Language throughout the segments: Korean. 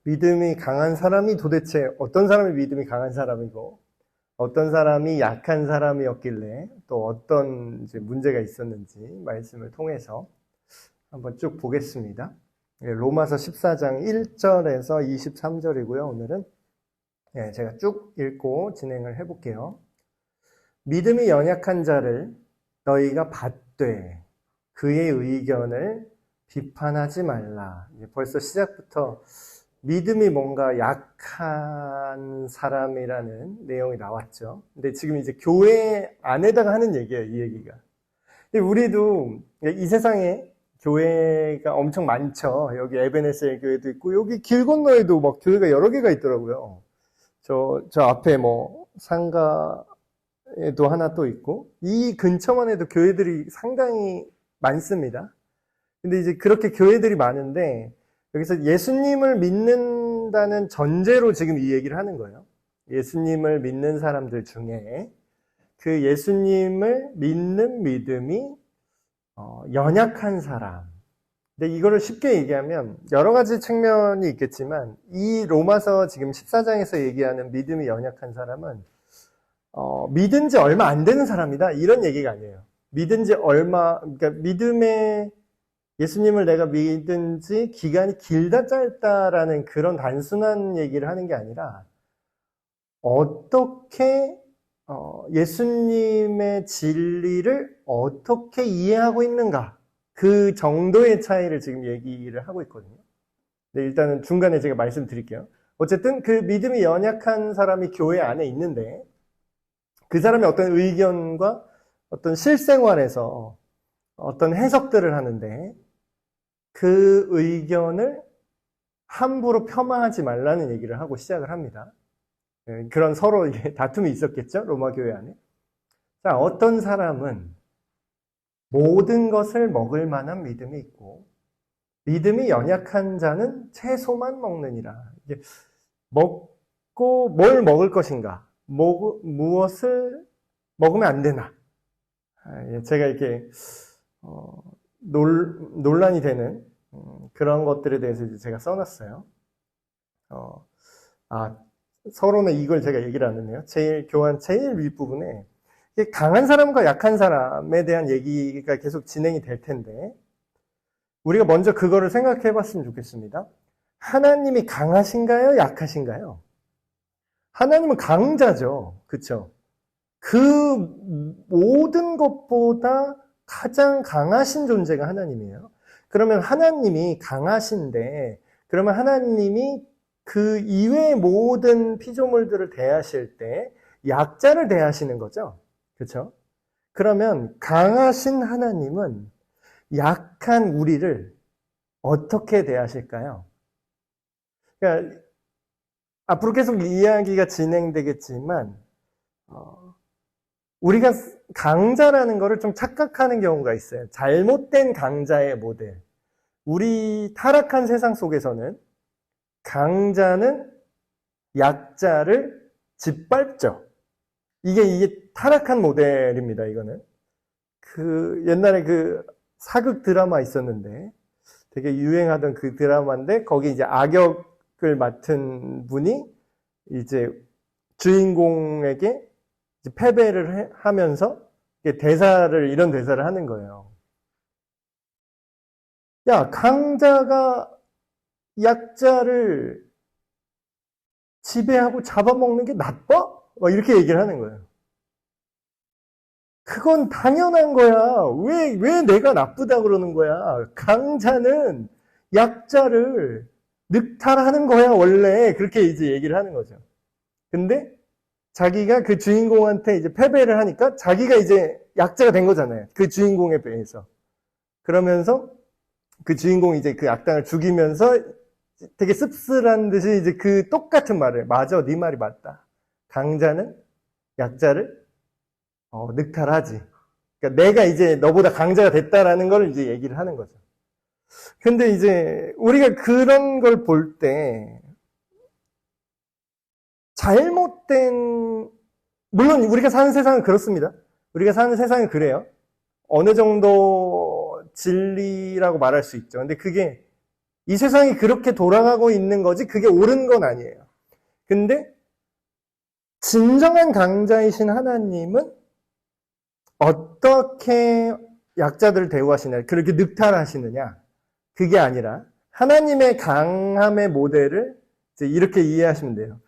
믿음이 강한 사람이 도대체 어떤 사람이 믿음이 강한 사람이고 어떤 사람이 약한 사람이었길래 또 어떤 이제 문제가 있었는지 말씀을 통해서 한번 쭉 보겠습니다. 로마서 14장 1절에서 23절이고요. 오늘은 제가 쭉 읽고 진행을 해볼게요. 믿음이 연약한 자를 너희가 받되 그의 의견을 비판하지 말라. 벌써 시작부터 믿음이 뭔가 약한 사람이라는 내용이 나왔죠. 근데 지금 이제 교회 안에다가 하는 얘기예요, 이 얘기가. 우리도 이 세상에 교회가 엄청 많죠. 여기 에베네셀 교회도 있고, 여기 길 건너에도 막 교회가 여러 개가 있더라고요. 저 앞에 뭐 상가에도 하나 또 있고, 이 근처만 해도 교회들이 상당히 많습니다. 근데 이제 그렇게 교회들이 많은데, 여기서 예수님을 믿는다는 전제로 지금 이 얘기를 하는 거예요. 예수님을 믿는 사람들 중에 그 예수님을 믿는 믿음이 연약한 사람. 근데 이거를 쉽게 얘기하면 여러 가지 측면이 있겠지만 이 로마서 지금 14장에서 얘기하는 믿음이 연약한 사람은 믿은 지 얼마 안 되는 사람이다 이런 얘기가 아니에요. 믿은 지 그러니까 믿음의 예수님을 내가 믿은 지 기간이 길다 짧다라는 그런 단순한 얘기를 하는 게 아니라 어떻게 예수님의 진리를 어떻게 이해하고 있는가 그 정도의 차이를 지금 얘기를 하고 있거든요. 네, 일단은 중간에 제가 말씀드릴게요. 어쨌든 그 믿음이 연약한 사람이 교회 안에 있는데 그 사람의 어떤 의견과 어떤 실생활에서 어떤 해석들을 하는데 그 의견을 함부로 폄하하지 말라는 얘기를 하고 시작을 합니다. 그런 서로 다툼이 있었겠죠? 로마 교회 안에. 자, 어떤 사람은 모든 것을 먹을 만한 믿음이 있고 믿음이 연약한 자는 채소만 먹느니라. 이게 먹고 뭘 먹을 것인가? 무엇을 먹으면 안 되나? 제가 이렇게 논란이 되는 그런 것들에 대해서 이제 제가 써놨어요. 서론에 이걸 제가 얘기를 안 했네요. 교환 제일 윗부분에 강한 사람과 약한 사람에 대한 얘기가 계속 진행이 될 텐데 우리가 먼저 그거를 생각해 봤으면 좋겠습니다. 하나님이 강하신가요? 약하신가요? 하나님은 강자죠. 그렇죠? 그 모든 것보다 가장 강하신 존재가 하나님이에요. 그러면 하나님이 강하신데 그러면 하나님이 그 이외의 모든 피조물들을 대하실 때 약자를 대하시는 거죠. 그렇죠? 그러면 강하신 하나님은 약한 우리를 어떻게 대하실까요? 그러니까 앞으로 계속 이야기가 진행되겠지만 우리가 강자라는 거를 좀 착각하는 경우가 있어요. 잘못된 강자의 모델. 우리 타락한 세상 속에서는 강자는 약자를 짓밟죠. 이게 타락한 모델입니다, 이거는. 옛날에 사극 드라마 있었는데 되게 유행하던 그 드라마인데 거기 이제 악역을 맡은 분이 이제 주인공에게 패배를 하면서 이런 대사를 하는 거예요. 야, 강자가 약자를 지배하고 잡아먹는 게 나빠? 이렇게 얘기를 하는 거예요. 그건 당연한 거야. 왜 내가 나쁘다 그러는 거야? 강자는 약자를 늑탈하는 거야, 원래. 그렇게 이제 얘기를 하는 거죠. 근데 자기가 그 주인공한테 이제 패배를 하니까 자기가 이제 약자가 된 거잖아요. 그 주인공에 비해서. 그러면서 그 주인공이 이제 그 악당을 죽이면서 되게 씁쓸한 듯이 이제 그 똑같은 말을, 맞아, 네 말이 맞다. 강자는 약자를 늑탈하지. 그러니까 내가 이제 너보다 강자가 됐다라는 걸 이제 얘기를 하는 거죠. 근데 이제 우리가 그런 걸 볼 때 잘못된, 물론 우리가 사는 세상은 그렇습니다. 우리가 사는 세상은 그래요. 어느 정도 진리라고 말할 수 있죠. 근데 그게 이 세상이 그렇게 돌아가고 있는 거지 그게 옳은 건 아니에요. 근데 진정한 강자이신 하나님은 어떻게 약자들을 대우하시냐, 그렇게 늑탈하시느냐, 그게 아니라 하나님의 강함의 모델을 이제 이렇게 이해하시면 돼요.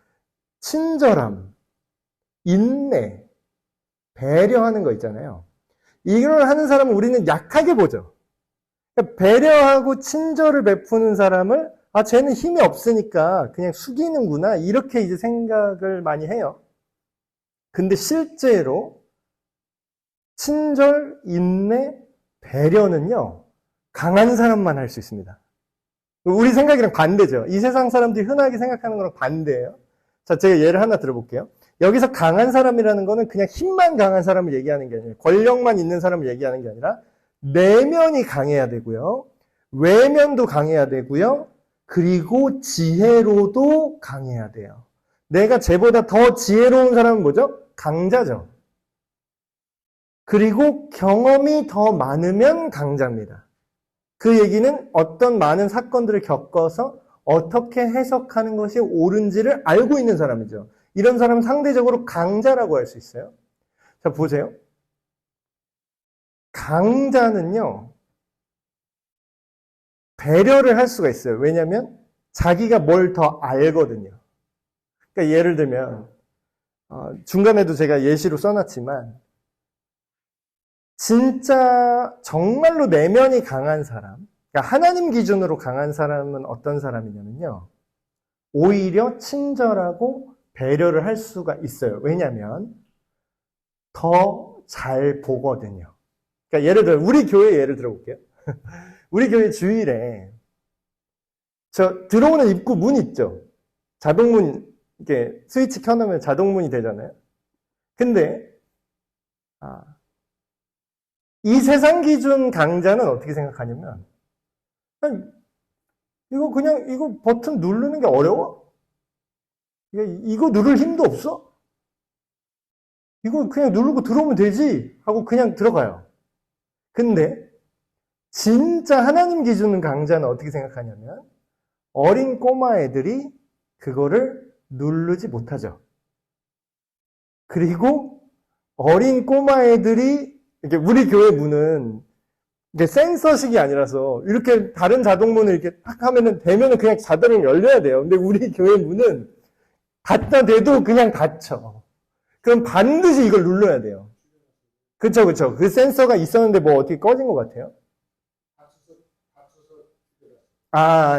친절함, 인내, 배려하는 거 있잖아요. 이걸 하는 사람은 우리는 약하게 보죠. 그러니까 배려하고 친절을 베푸는 사람을 쟤는 힘이 없으니까 그냥 숙이는구나, 이렇게 이제 생각을 많이 해요. 근데 실제로 친절, 인내, 배려는요, 강한 사람만 할 수 있습니다. 우리 생각이랑 반대죠. 이 세상 사람들이 흔하게 생각하는 거랑 반대예요. 자, 제가 예를 하나 들어볼게요. 여기서 강한 사람이라는 거는 그냥 힘만 강한 사람을 얘기하는 게 아니에요. 권력만 있는 사람을 얘기하는 게 아니라 내면이 강해야 되고요. 외면도 강해야 되고요. 그리고 지혜로도 강해야 돼요. 내가 쟤보다 더 지혜로운 사람은 뭐죠? 강자죠. 그리고 경험이 더 많으면 강자입니다. 그 얘기는 어떤 많은 사건들을 겪어서 어떻게 해석하는 것이 옳은지를 알고 있는 사람이죠. 이런 사람은 상대적으로 강자라고 할 수 있어요. 자, 보세요. 강자는요, 배려를 할 수가 있어요. 왜냐하면 자기가 뭘 더 알거든요. 그러니까 예를 들면 중간에도 제가 예시로 써놨지만 진짜 정말로 내면이 강한 사람, 그러니까 하나님 기준으로 강한 사람은 어떤 사람이냐면요, 오히려 친절하고 배려를 할 수가 있어요. 왜냐하면 더 잘 보거든요. 그러니까 예를 들어 우리 교회 예를 들어볼게요. 우리 교회 주일에 들어오는 입구 문 있죠. 자동문, 이렇게 스위치 켜놓으면 자동문이 되잖아요. 근데 이 세상 기준 강자는 어떻게 생각하냐면, 이거 버튼 누르는 게 어려워? 이거 누를 힘도 없어? 이거 그냥 누르고 들어오면 되지? 하고 그냥 들어가요. 근데 진짜 하나님 기준 강자는 어떻게 생각하냐면, 어린 꼬마 애들이 그거를 누르지 못하죠. 그리고 어린 꼬마 애들이, 이렇게 우리 교회 문은 이게 센서식이 아니라서 이렇게 다른 자동문을 이렇게 탁 하면은 되면은 그냥 자동으로 열려야 돼요. 근데 우리 교회 문은 닫다 대도 그냥 닫혀. 그럼 반드시 이걸 눌러야 돼요. 그쵸. 그 센서가 있었는데 뭐 어떻게 꺼진 것 같아요?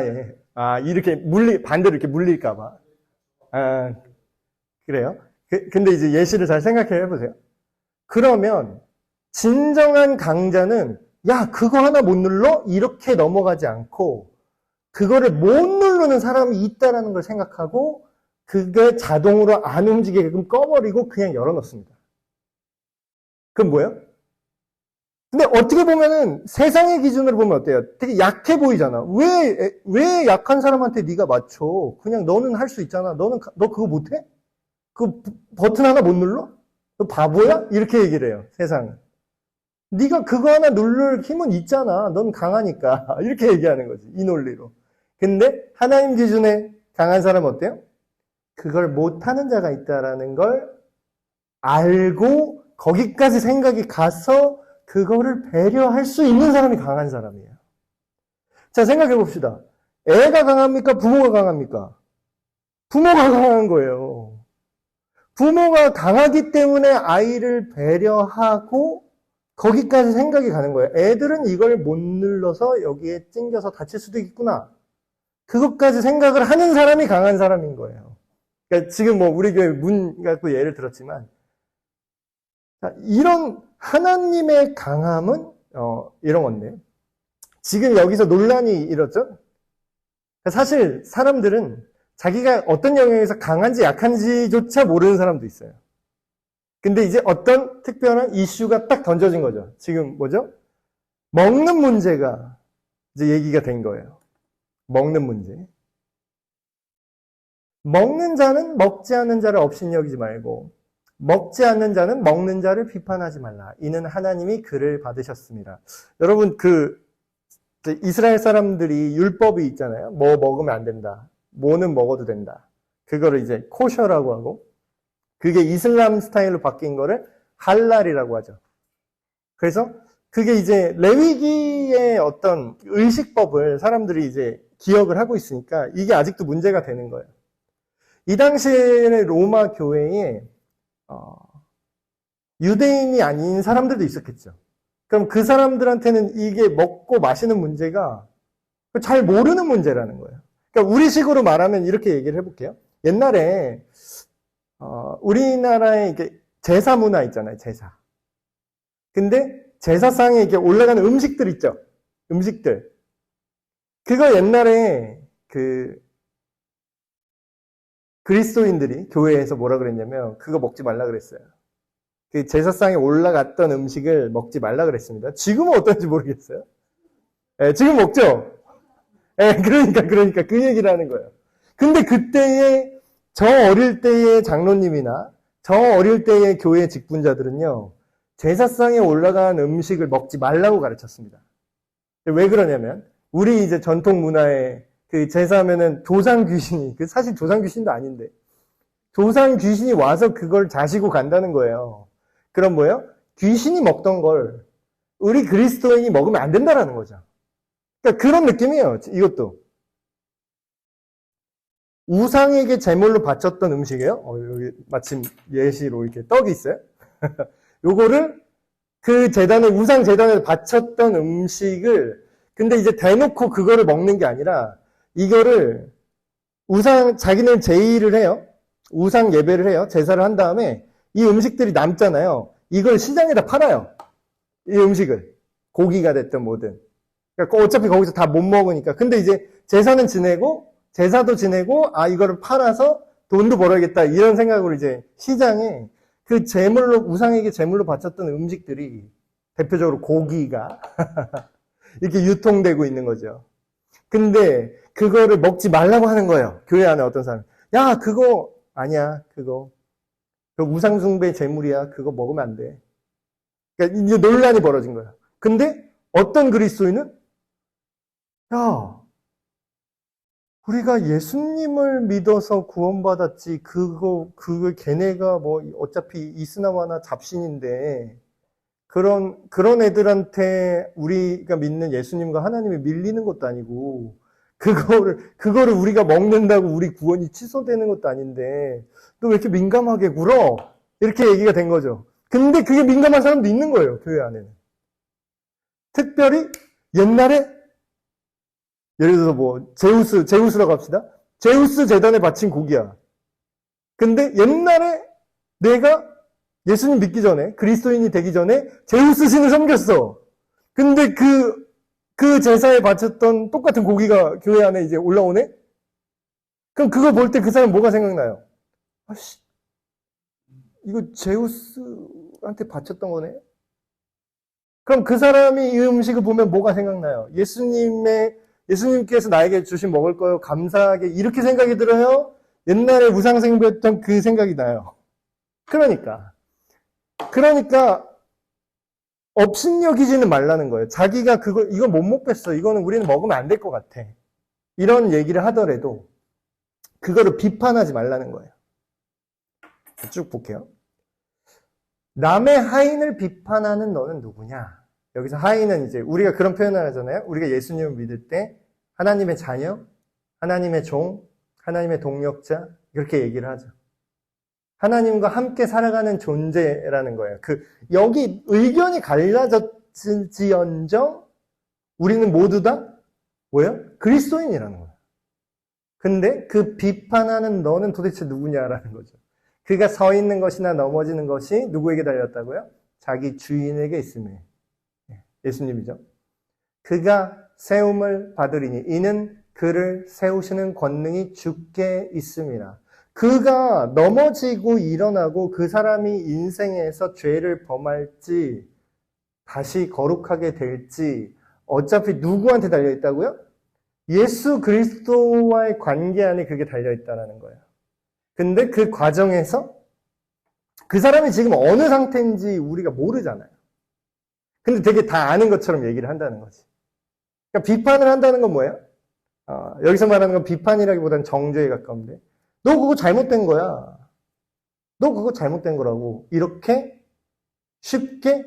예. 이렇게 반대로 이렇게 물릴까봐. 그래요? 근데 이제 예시를 잘 생각해 보세요. 그러면 진정한 강자는 그거 하나 못 눌러? 이렇게 넘어가지 않고 그거를 못 누르는 사람이 있다는 걸 생각하고 그게 자동으로 안 움직이게끔 꺼버리고 그냥 열어놓습니다. 그럼 뭐예요? 근데 어떻게 보면은 세상의 기준으로 보면 어때요? 되게 약해 보이잖아. 왜 약한 사람한테 네가 맞춰? 그냥 너는 할 수 있잖아. 너 그거 못해? 그 버튼 하나 못 눌러? 너 바보야? 이렇게 얘기를 해요. 세상은. 네가 그거 하나 누를 힘은 있잖아. 넌 강하니까. 이렇게 얘기하는 거지. 이 논리로. 근데 하나님 기준에 강한 사람은 어때요? 그걸 못하는 자가 있다라는 걸 알고 거기까지 생각이 가서 그거를 배려할 수 있는 사람이 강한 사람이에요. 자, 생각해 봅시다. 애가 강합니까? 부모가 강합니까? 부모가 강한 거예요. 부모가 강하기 때문에 아이를 배려하고 거기까지 생각이 가는 거예요. 애들은 이걸 못 눌러서 여기에 찡겨서 다칠 수도 있구나. 그것까지 생각을 하는 사람이 강한 사람인 거예요. 그러니까 지금 뭐 우리 교회 문 갖고 예를 들었지만, 이런 하나님의 강함은 이런 건데, 지금 여기서 논란이 일었죠. 사실 사람들은 자기가 어떤 영역에서 강한지 약한지조차 모르는 사람도 있어요. 근데 이제 어떤 특별한 이슈가 딱 던져진 거죠. 지금 뭐죠? 먹는 문제가 이제 얘기가 된 거예요. 먹는 문제. 먹는 자는 먹지 않는 자를 업신여기지 말고 먹지 않는 자는 먹는 자를 비판하지 말라. 이는 하나님이 그를 받으셨습니다. 여러분, 이제 이스라엘 사람들이 율법이 있잖아요. 뭐 먹으면 안 된다. 뭐는 먹어도 된다. 그거를 이제 코셔라고 하고, 그게 이슬람 스타일로 바뀐 거를 할랄이라고 하죠. 그래서 그게 이제 레위기의 어떤 의식법을 사람들이 이제 기억을 하고 있으니까 이게 아직도 문제가 되는 거예요. 이 당시에는 로마 교회에 유대인이 아닌 사람들도 있었겠죠. 그럼 그 사람들한테는 이게 먹고 마시는 문제가 잘 모르는 문제라는 거예요. 그러니까 우리식으로 말하면 이렇게 얘기를 해볼게요. 옛날에 우리나라에 이렇게 제사 문화 있잖아요. 제사. 근데 제사상에 이렇게 올라가는 음식들 있죠. 음식들. 그거 옛날에 그리스도인들이 교회에서 뭐라 그랬냐면 그거 먹지 말라 그랬어요. 그 제사상에 올라갔던 음식을 먹지 말라 그랬습니다. 지금은 어떤지 모르겠어요. 예, 지금 먹죠? 예, 그러니까 그 얘기를 하는 거예요. 근데 그때의 저 어릴 때의 장로님이나 저 어릴 때의 교회 직분자들은요, 제사상에 올라간 음식을 먹지 말라고 가르쳤습니다. 왜 그러냐면, 우리 이제 전통 문화에 그 제사하면은 조상 귀신이, 사실 조상 귀신도 아닌데, 조상 귀신이 와서 그걸 자시고 간다는 거예요. 그럼 뭐예요? 귀신이 먹던 걸 우리 그리스도인이 먹으면 안 된다라는 거죠. 그러니까 그런 느낌이에요, 이것도. 우상에게 제물로 바쳤던 음식이에요. 여기 마침 예시로 이렇게 떡이 있어요. 요거를 그 재단에, 우상 재단에 바쳤던 음식을, 근데 이제 대놓고 그거를 먹는 게 아니라, 이거를 자기는 제의를 해요. 우상 예배를 해요. 제사를 한 다음에, 이 음식들이 남잖아요. 이걸 시장에다 팔아요. 이 음식을. 고기가 됐든 뭐든. 그러니까 어차피 거기서 다 못 먹으니까. 근데 이제 제사는 지내고, 제사도 지내고, 이거를 팔아서 돈도 벌어야겠다. 이런 생각으로 이제 시장에 그 제물로, 우상에게 제물로 바쳤던 음식들이 대표적으로 고기가 이렇게 유통되고 있는 거죠. 근데 그거를 먹지 말라고 하는 거예요. 교회 안에 어떤 사람이. 야, 그거 아니야. 그거 우상숭배 제물이야. 그거 먹으면 안 돼. 그러니까 이제 논란이 벌어진 거예요. 근데 어떤 그리스도인은 야, 우리가 예수님을 믿어서 구원받았지, 그거 걔네가 뭐, 어차피 이스나마나 잡신인데, 그런 애들한테 우리가 믿는 예수님과 하나님이 밀리는 것도 아니고, 그거를 우리가 먹는다고 우리 구원이 취소되는 것도 아닌데, 너 왜 이렇게 민감하게 굴어? 이렇게 얘기가 된 거죠. 근데 그게 민감한 사람도 있는 거예요, 교회 안에는. 특별히 옛날에 예를 들어서 뭐 제우스라고 합시다. 제우스 재단에 바친 고기야. 근데 옛날에 내가 예수님 믿기 전에, 그리스도인이 되기 전에 제우스 신을 섬겼어. 근데 그 제사에 바쳤던 똑같은 고기가 교회 안에 이제 올라오네? 그럼 그거 볼 때 그 사람 뭐가 생각나요? 아씨, 이거 제우스한테 바쳤던 거네? 그럼 그 사람이 이 음식을 보면 뭐가 생각나요? 예수님께서 나에게 주신 먹을 거요, 감사하게, 이렇게 생각이 들어요? 옛날에 우상숭배했던 그 생각이 나요. 그러니까 업신여기지는 말라는 거예요. 자기가 이거 못 먹겠어. 이거는 우리는 먹으면 안 될 것 같아. 이런 얘기를 하더라도 그거를 비판하지 말라는 거예요. 쭉 볼게요. 남의 하인을 비판하는 너는 누구냐? 여기서 하인은 이제 우리가 그런 표현을 하잖아요. 우리가 예수님을 믿을 때 하나님의 자녀, 하나님의 종, 하나님의 동력자, 그렇게 얘기를 하죠. 하나님과 함께 살아가는 존재라는 거예요. 여기 의견이 갈라졌지언정 우리는 모두 다 뭐예요? 그리스도인이라는 거예요. 근데 그 비판하는 너는 도대체 누구냐라는 거죠. 그가 서 있는 것이나 넘어지는 것이 누구에게 달렸다고요? 자기 주인에게 있음에. 예수님이죠. 그가 세움을 받으리니 이는 그를 세우시는 권능이 주께 있음이라. 그가 넘어지고 일어나고 그 사람이 인생에서 죄를 범할지 다시 거룩하게 될지 어차피 누구한테 달려있다고요? 예수 그리스도와의 관계 안에 그게 달려있다는 거예요. 근데 그 과정에서 그 사람이 지금 어느 상태인지 우리가 모르잖아요. 근데 되게 다 아는 것처럼 얘기를 한다는 거지. 그러니까 비판을 한다는 건 뭐예요? 여기서 말하는 건 비판이라기보다는 정죄에 가까운데, 너 그거 잘못된 거야. 너 그거 잘못된 거라고. 이렇게 쉽게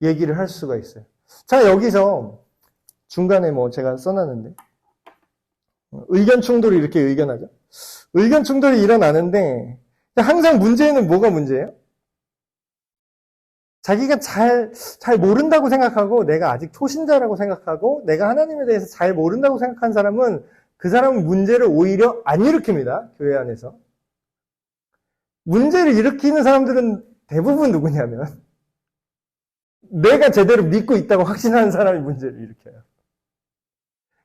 얘기를 할 수가 있어요. 자, 여기서 중간에 뭐 제가 써놨는데, 의견 충돌이 이렇게 의견하죠. 의견 충돌이 일어나는데, 항상 문제는 뭐가 문제예요? 자기가 잘 모른다고 생각하고, 내가 아직 초신자라고 생각하고, 내가 하나님에 대해서 잘 모른다고 생각한 사람은, 그 사람은 문제를 오히려 안 일으킵니다. 교회 안에서. 문제를 일으키는 사람들은 대부분 누구냐면, 내가 제대로 믿고 있다고 확신하는 사람이 문제를 일으켜요.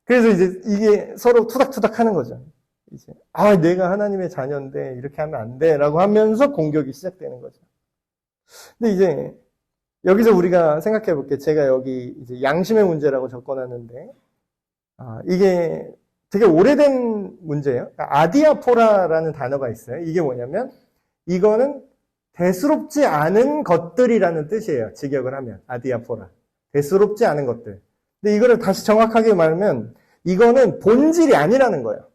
그래서 이제 이게 서로 투닥투닥 하는 거죠. 이제, 내가 하나님의 자녀인데, 이렇게 하면 안 돼. 라고 하면서 공격이 시작되는 거죠. 근데 이제, 여기서 우리가 생각해 볼게요. 제가 여기 이제 양심의 문제라고 적어놨는데, 이게 되게 오래된 문제예요. 아디아포라라는 단어가 있어요. 이게 뭐냐면, 이거는 대수롭지 않은 것들이라는 뜻이에요. 직역을 하면. 아디아포라. 대수롭지 않은 것들. 근데 이거를 다시 정확하게 말하면, 이거는 본질이 아니라는 거예요.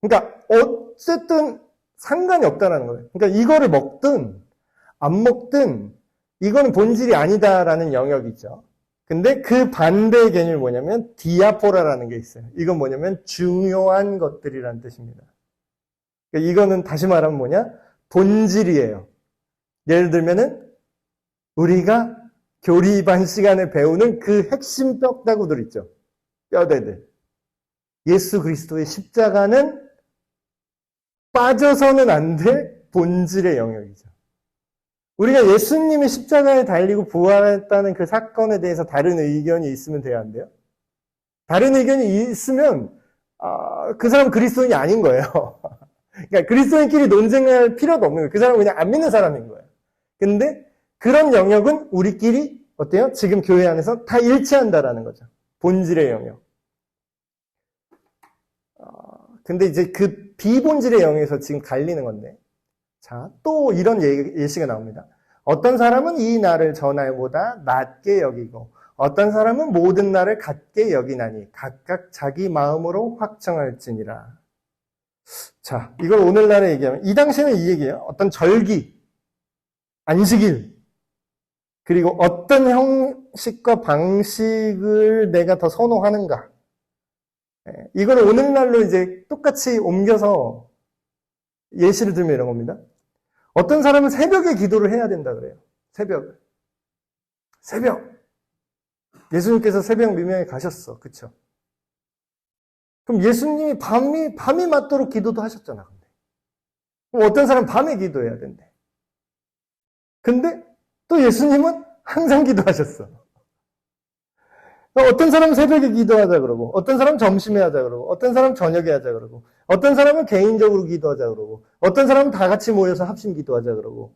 그러니까, 어쨌든 상관이 없다라는 거예요. 그러니까 이거를 먹든, 안 먹든, 이거는 본질이 아니다라는 영역이죠. 근데 그 반대의 개념이 뭐냐면 디아포라라는 게 있어요. 이건 뭐냐면 중요한 것들이라는 뜻입니다. 그러니까 이거는 다시 말하면 뭐냐? 본질이에요. 예를 들면은 우리가 교리반 시간에 배우는 그 핵심 뼈다구들 있죠. 뼈대들. 예수 그리스도의 십자가는 빠져서는 안 될 본질의 영역이죠. 우리가 예수님이 십자가에 달리고 부활했다는 그 사건에 대해서 다른 의견이 있으면 돼야 안 돼요? 다른 의견이 있으면 그 사람은 그리스도인이 아닌 거예요. 그러니까 그리스도인끼리 논쟁할 필요도 없는 거예요. 그 사람은 그냥 안 믿는 사람인 거예요. 근데 그런 영역은 우리끼리 어때요? 지금 교회 안에서 다 일치한다라는 거죠. 본질의 영역. 근데 이제 그 비본질의 영역에서 지금 갈리는 건데, 자, 또 이런 예시가 나옵니다. 어떤 사람은 이 날을 저 날보다 낮게 여기고 어떤 사람은 모든 날을 같게 여기나니 각각 자기 마음으로 확정할지니라. 자, 이걸 오늘날에 얘기하면 이 당시에는 이 얘기예요. 어떤 절기, 안식일, 그리고 어떤 형식과 방식을 내가 더 선호하는가. 이걸 오늘날로 이제 똑같이 옮겨서 예시를 들면 이런 겁니다. 어떤 사람은 새벽에 기도를 해야 된다 그래요. 새벽. 예수님께서 새벽 미명에 가셨어. 그쵸? 그럼 예수님이 밤이 맞도록 기도도 하셨잖아. 근데. 그럼 어떤 사람은 밤에 기도해야 된대. 근데 또 예수님은 항상 기도하셨어. 어떤 사람은 새벽에 기도하자 그러고, 어떤 사람은 점심에 하자 그러고, 어떤 사람은 저녁에 하자 그러고, 어떤 사람은 개인적으로 기도하자 그러고, 어떤 사람은 다 같이 모여서 합심 기도하자 그러고,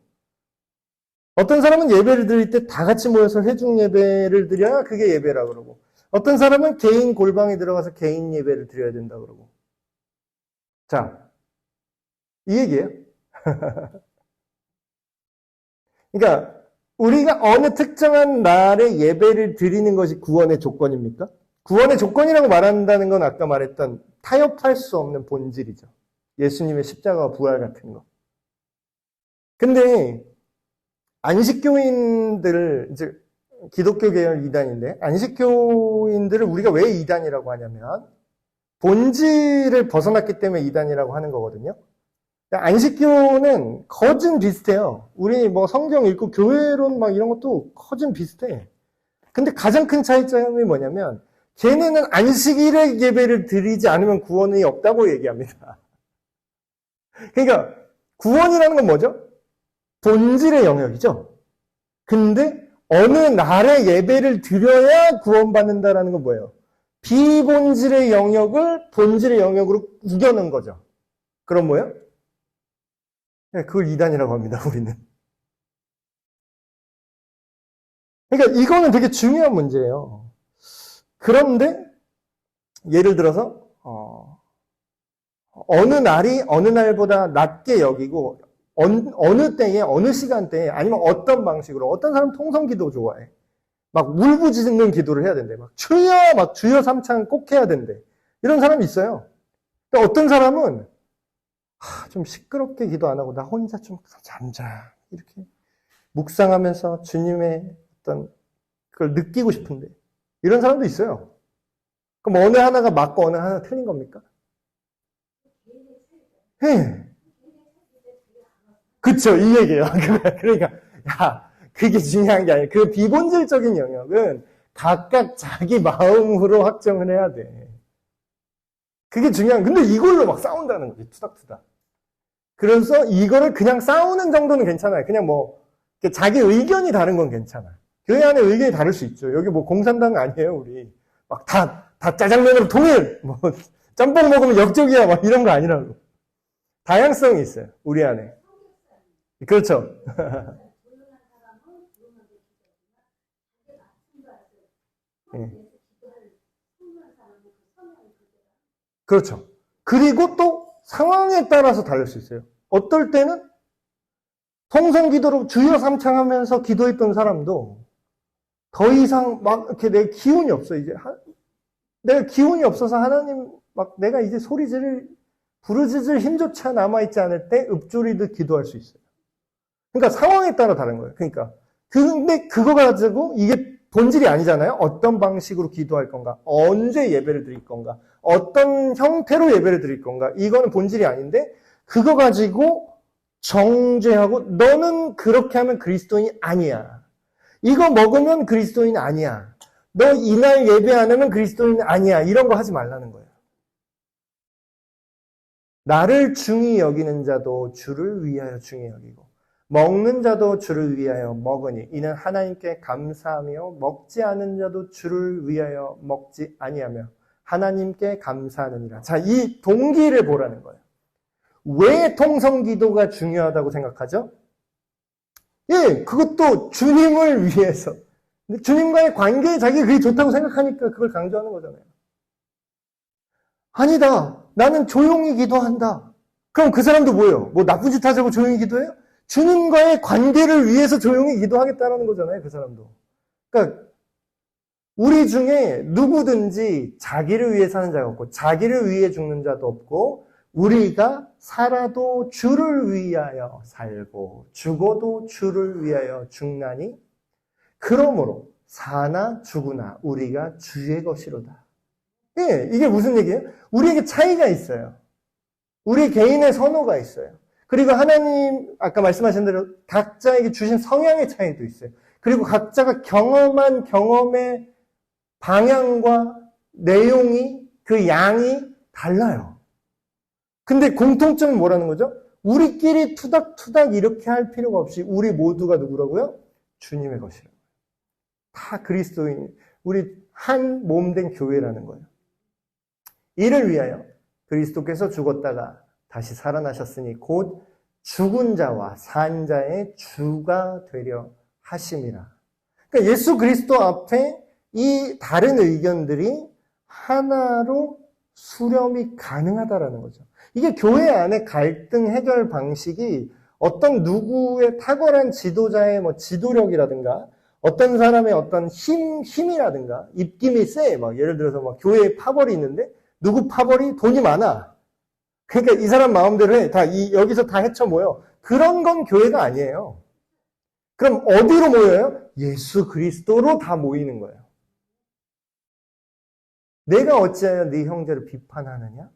어떤 사람은 예배를 드릴 때 다 같이 모여서 회중 예배를 드려야 그게 예배라 그러고, 어떤 사람은 개인 골방에 들어가서 개인 예배를 드려야 된다 그러고. 자, 이 얘기예요. 그러니까 우리가 어느 특정한 날에 예배를 드리는 것이 구원의 조건입니까? 구원의 조건이라고 말한다는 건 아까 말했던 타협할 수 없는 본질이죠. 예수님의 십자가와 부활 같은 거. 근데 안식교인들을, 이제 기독교 계열 이단인데, 안식교인들을 우리가 왜 이단이라고 하냐면 본질을 벗어났기 때문에 이단이라고 하는 거거든요. 안식교는 거진 비슷해요. 우리 뭐 성경 읽고 교회론 막 이런 것도 거진 비슷해. 근데 가장 큰 차이점이 뭐냐면 걔네는 안식일에 예배를 드리지 않으면 구원이 없다고 얘기합니다. 그러니까 구원이라는 건 뭐죠? 본질의 영역이죠. 근데 어느 날에 예배를 드려야 구원받는다라는 건 뭐예요? 비본질의 영역을 본질의 영역으로 우겨넣은 거죠. 그럼 뭐예요? 네, 그걸 이단이라고 합니다, 우리는. 그러니까 이거는 되게 중요한 문제예요. 그런데 예를 들어서 어느 날이 어느 날보다 낮게 여기고 어느 때에 어느 시간대에 아니면 어떤 방식으로 어떤 사람은 통성기도 좋아해. 막 울부짖는 기도를 해야 된대. 막 주여, 막 주여 삼창 꼭 해야 된대. 이런 사람이 있어요. 또 어떤 사람은 좀 시끄럽게 기도 안 하고 나 혼자 좀 잠자 이렇게 묵상하면서 주님의 어떤 그걸 느끼고 싶은데 이런 사람도 있어요. 그럼 어느 하나가 맞고 어느 하나가 틀린 겁니까? 네. 그쵸, 이 얘기예요. 그러니까 야, 그게 중요한 게 아니에요. 그 비본질적인 영역은 각각 자기 마음으로 확정을 해야 돼. 그게 중요한, 근데 이걸로 막 싸운다는 거지, 투닥투닥. 그래서 이거를 그냥 싸우는 정도는 괜찮아요. 그냥 뭐, 자기 의견이 다른 건 괜찮아요. 교회 안에 의견이 다를 수 있죠. 여기 뭐 공산당 아니에요, 우리. 막 다 짜장면으로 통일! 뭐, 짬뽕 먹으면 역적이야, 막 이런 거 아니라고. 다양성이 있어요, 우리 안에. 그렇죠. 네. 그렇죠. 그리고 또 상황에 따라서 다를 수 있어요. 어떨 때는 통성 기도로 주여 삼창하면서 기도했던 사람도 더 이상 막 이렇게 내 기운이 없어. 이제 내가 기운이 없어서 하나님 막 내가 이제 소리 지를 부르짖을 힘조차 남아있지 않을 때 읊조리듯 기도할 수 있어요. 그러니까 상황에 따라 다른 거예요. 그러니까 근데 그거 가지고 이게 본질이 아니잖아요. 어떤 방식으로 기도할 건가, 언제 예배를 드릴 건가, 어떤 형태로 예배를 드릴 건가, 이거는 본질이 아닌데 그거 가지고 정죄하고 너는 그렇게 하면 그리스도인이 아니야. 이거 먹으면 그리스도인 아니야. 너 이날 예배 안 하면 그리스도인 아니야. 이런 거 하지 말라는 거예요. 나를 중히 여기는 자도 주를 위하여 중히 여기고 먹는 자도 주를 위하여 먹으니 이는 하나님께 감사하며 먹지 않은 자도 주를 위하여 먹지 아니하며 하나님께 감사하느니라. 자, 이 동기를 보라는 거예요. 왜 통성기도가 중요하다고 생각하죠? 예, 그것도 주님을 위해서. 주님과의 관계에 자기가 그게 좋다고 생각하니까 그걸 강조하는 거잖아요. 아니다. 나는 조용히 기도한다. 그럼 그 사람도 뭐예요? 뭐 나쁜 짓 하자고 조용히 기도해요? 주님과의 관계를 위해서 조용히 기도하겠다는 거잖아요, 그 사람도. 그러니까 우리 중에 누구든지 자기를 위해 사는 자가 없고 자기를 위해 죽는 자도 없고 우리가 살아도 주를 위하여 살고 죽어도 주를 위하여 죽나니 그러므로 사나 죽으나 우리가 주의 것이로다. 예, 이게 무슨 얘기예요? 우리에게 차이가 있어요. 우리 개인의 선호가 있어요. 그리고 하나님 아까 말씀하신 대로 각자에게 주신 성향의 차이도 있어요. 그리고 각자가 경험한 경험의 방향과 내용이 그 양이 달라요. 근데 공통점은 뭐라는 거죠? 우리끼리 투닥투닥 이렇게 할 필요가 없이 우리 모두가 누구라고요? 주님의 것이라고요. 다 그리스도인, 우리 한 몸된 교회라는 거예요. 이를 위하여 그리스도께서 죽었다가 다시 살아나셨으니 곧 죽은 자와 산 자의 주가 되려 하심이라. 그러니까 예수 그리스도 앞에 이 다른 의견들이 하나로 수렴이 가능하다라는 거죠. 이게 교회 안에 갈등 해결 방식이 어떤 누구의 탁월한 지도자의 뭐 지도력이라든가 어떤 사람의 어떤 힘이라든가 입김이 세. 막 예를 들어서 막 교회에 파벌이 있는데 누구 파벌이 돈이 많아. 그러니까 이 사람 마음대로 해. 여기서 다 헤쳐 모여. 그런 건 교회가 아니에요. 그럼 어디로 모여요? 예수 그리스도로 다 모이는 거예요. 내가 어찌하여 네 형제를 비판하느냐?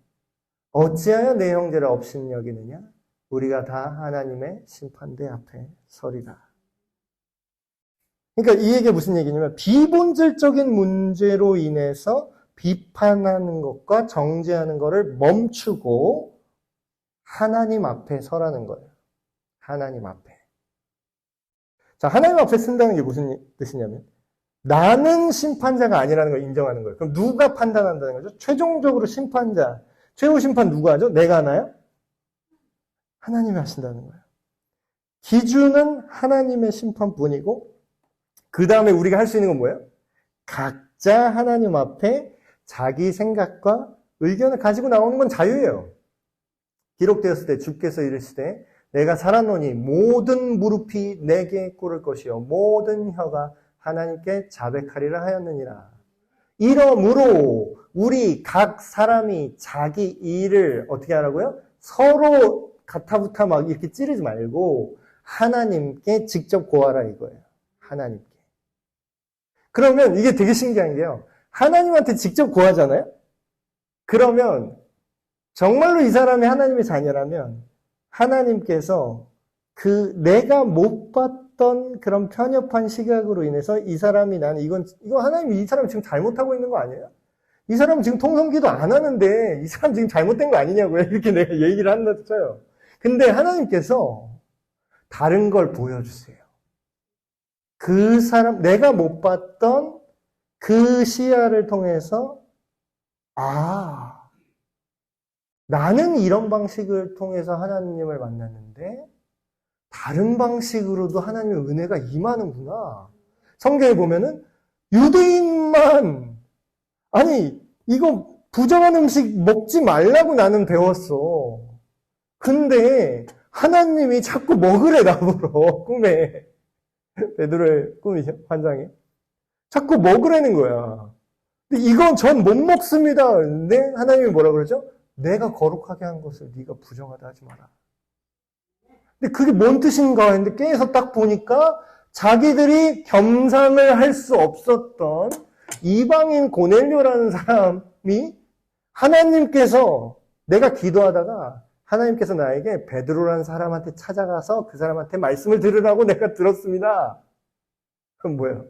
어찌하여 내 형제를 업신여기느냐? 우리가 다 하나님의 심판대 앞에 서리라. 그러니까 이 얘기가 무슨 얘기냐면 비본질적인 문제로 인해서 비판하는 것과 정죄하는 것을 멈추고 하나님 앞에 서라는 거예요. 하나님 앞에. 자, 하나님 앞에 쓴다는 게 무슨 뜻이냐면 나는 심판자가 아니라는 걸 인정하는 거예요. 그럼 누가 판단한다는 거죠? 최종적으로 심판자, 최후 심판 누가 하죠? 내가 하나요? 하나님이 하신다는 거예요. 기준은 하나님의 심판뿐이고 그 다음에 우리가 할 수 있는 건 뭐예요? 각자 하나님 앞에 자기 생각과 의견을 가지고 나오는 건 자유예요. 기록되었을 때 주께서 이르시되 내가 살았노니 모든 무릎이 내게 꿇을 것이요 모든 혀가 하나님께 자백하리라 하였느니라. 이러므로 우리 각 사람이 자기 일을 어떻게 하라고요? 서로 가타부타 막 이렇게 찌르지 말고 하나님께 직접 고하라 이거예요. 하나님께. 그러면 이게 되게 신기한 게요. 하나님한테 직접 고하잖아요? 그러면 정말로 이 사람이 하나님의 자녀라면 하나님께서 그 내가 못 봤던 그런 편협한 시각으로 인해서 이 사람이 나는 이거 하나님이 이 사람 지금 잘못하고 있는 거 아니에요? 이 사람 지금 통성기도 안 하는데 이 사람 지금 잘못된 거 아니냐고요? 이렇게 내가 얘기를 한다 쳐요. 근데 하나님께서 다른 걸 보여주세요. 그 사람, 내가 못 봤던 그 시야를 통해서 나는 이런 방식을 통해서 하나님을 만났는데 다른 방식으로도 하나님의 은혜가 임하는구나. 성경에 보면은 유대인만 이거 부정한 음식 먹지 말라고 나는 배웠어. 근데 하나님이 자꾸 먹으래 나보러 꿈에 베드로의 꿈이죠 환장에 자꾸 먹으라는 거야. 근데 이건 전 못 먹습니다. 근데 하나님이 뭐라 그러죠? 내가 거룩하게 한 것을 네가 부정하다 하지 마라. 근데 그게 뭔 뜻인가 했는데 깨서 딱 보니까 자기들이 겸상을 할 수 없었던 이방인 고넬료라는 사람이 하나님께서 내가 기도하다가 하나님께서 나에게 베드로라는 사람한테 찾아가서 그 사람한테 말씀을 들으라고 내가 들었습니다. 그럼 뭐예요?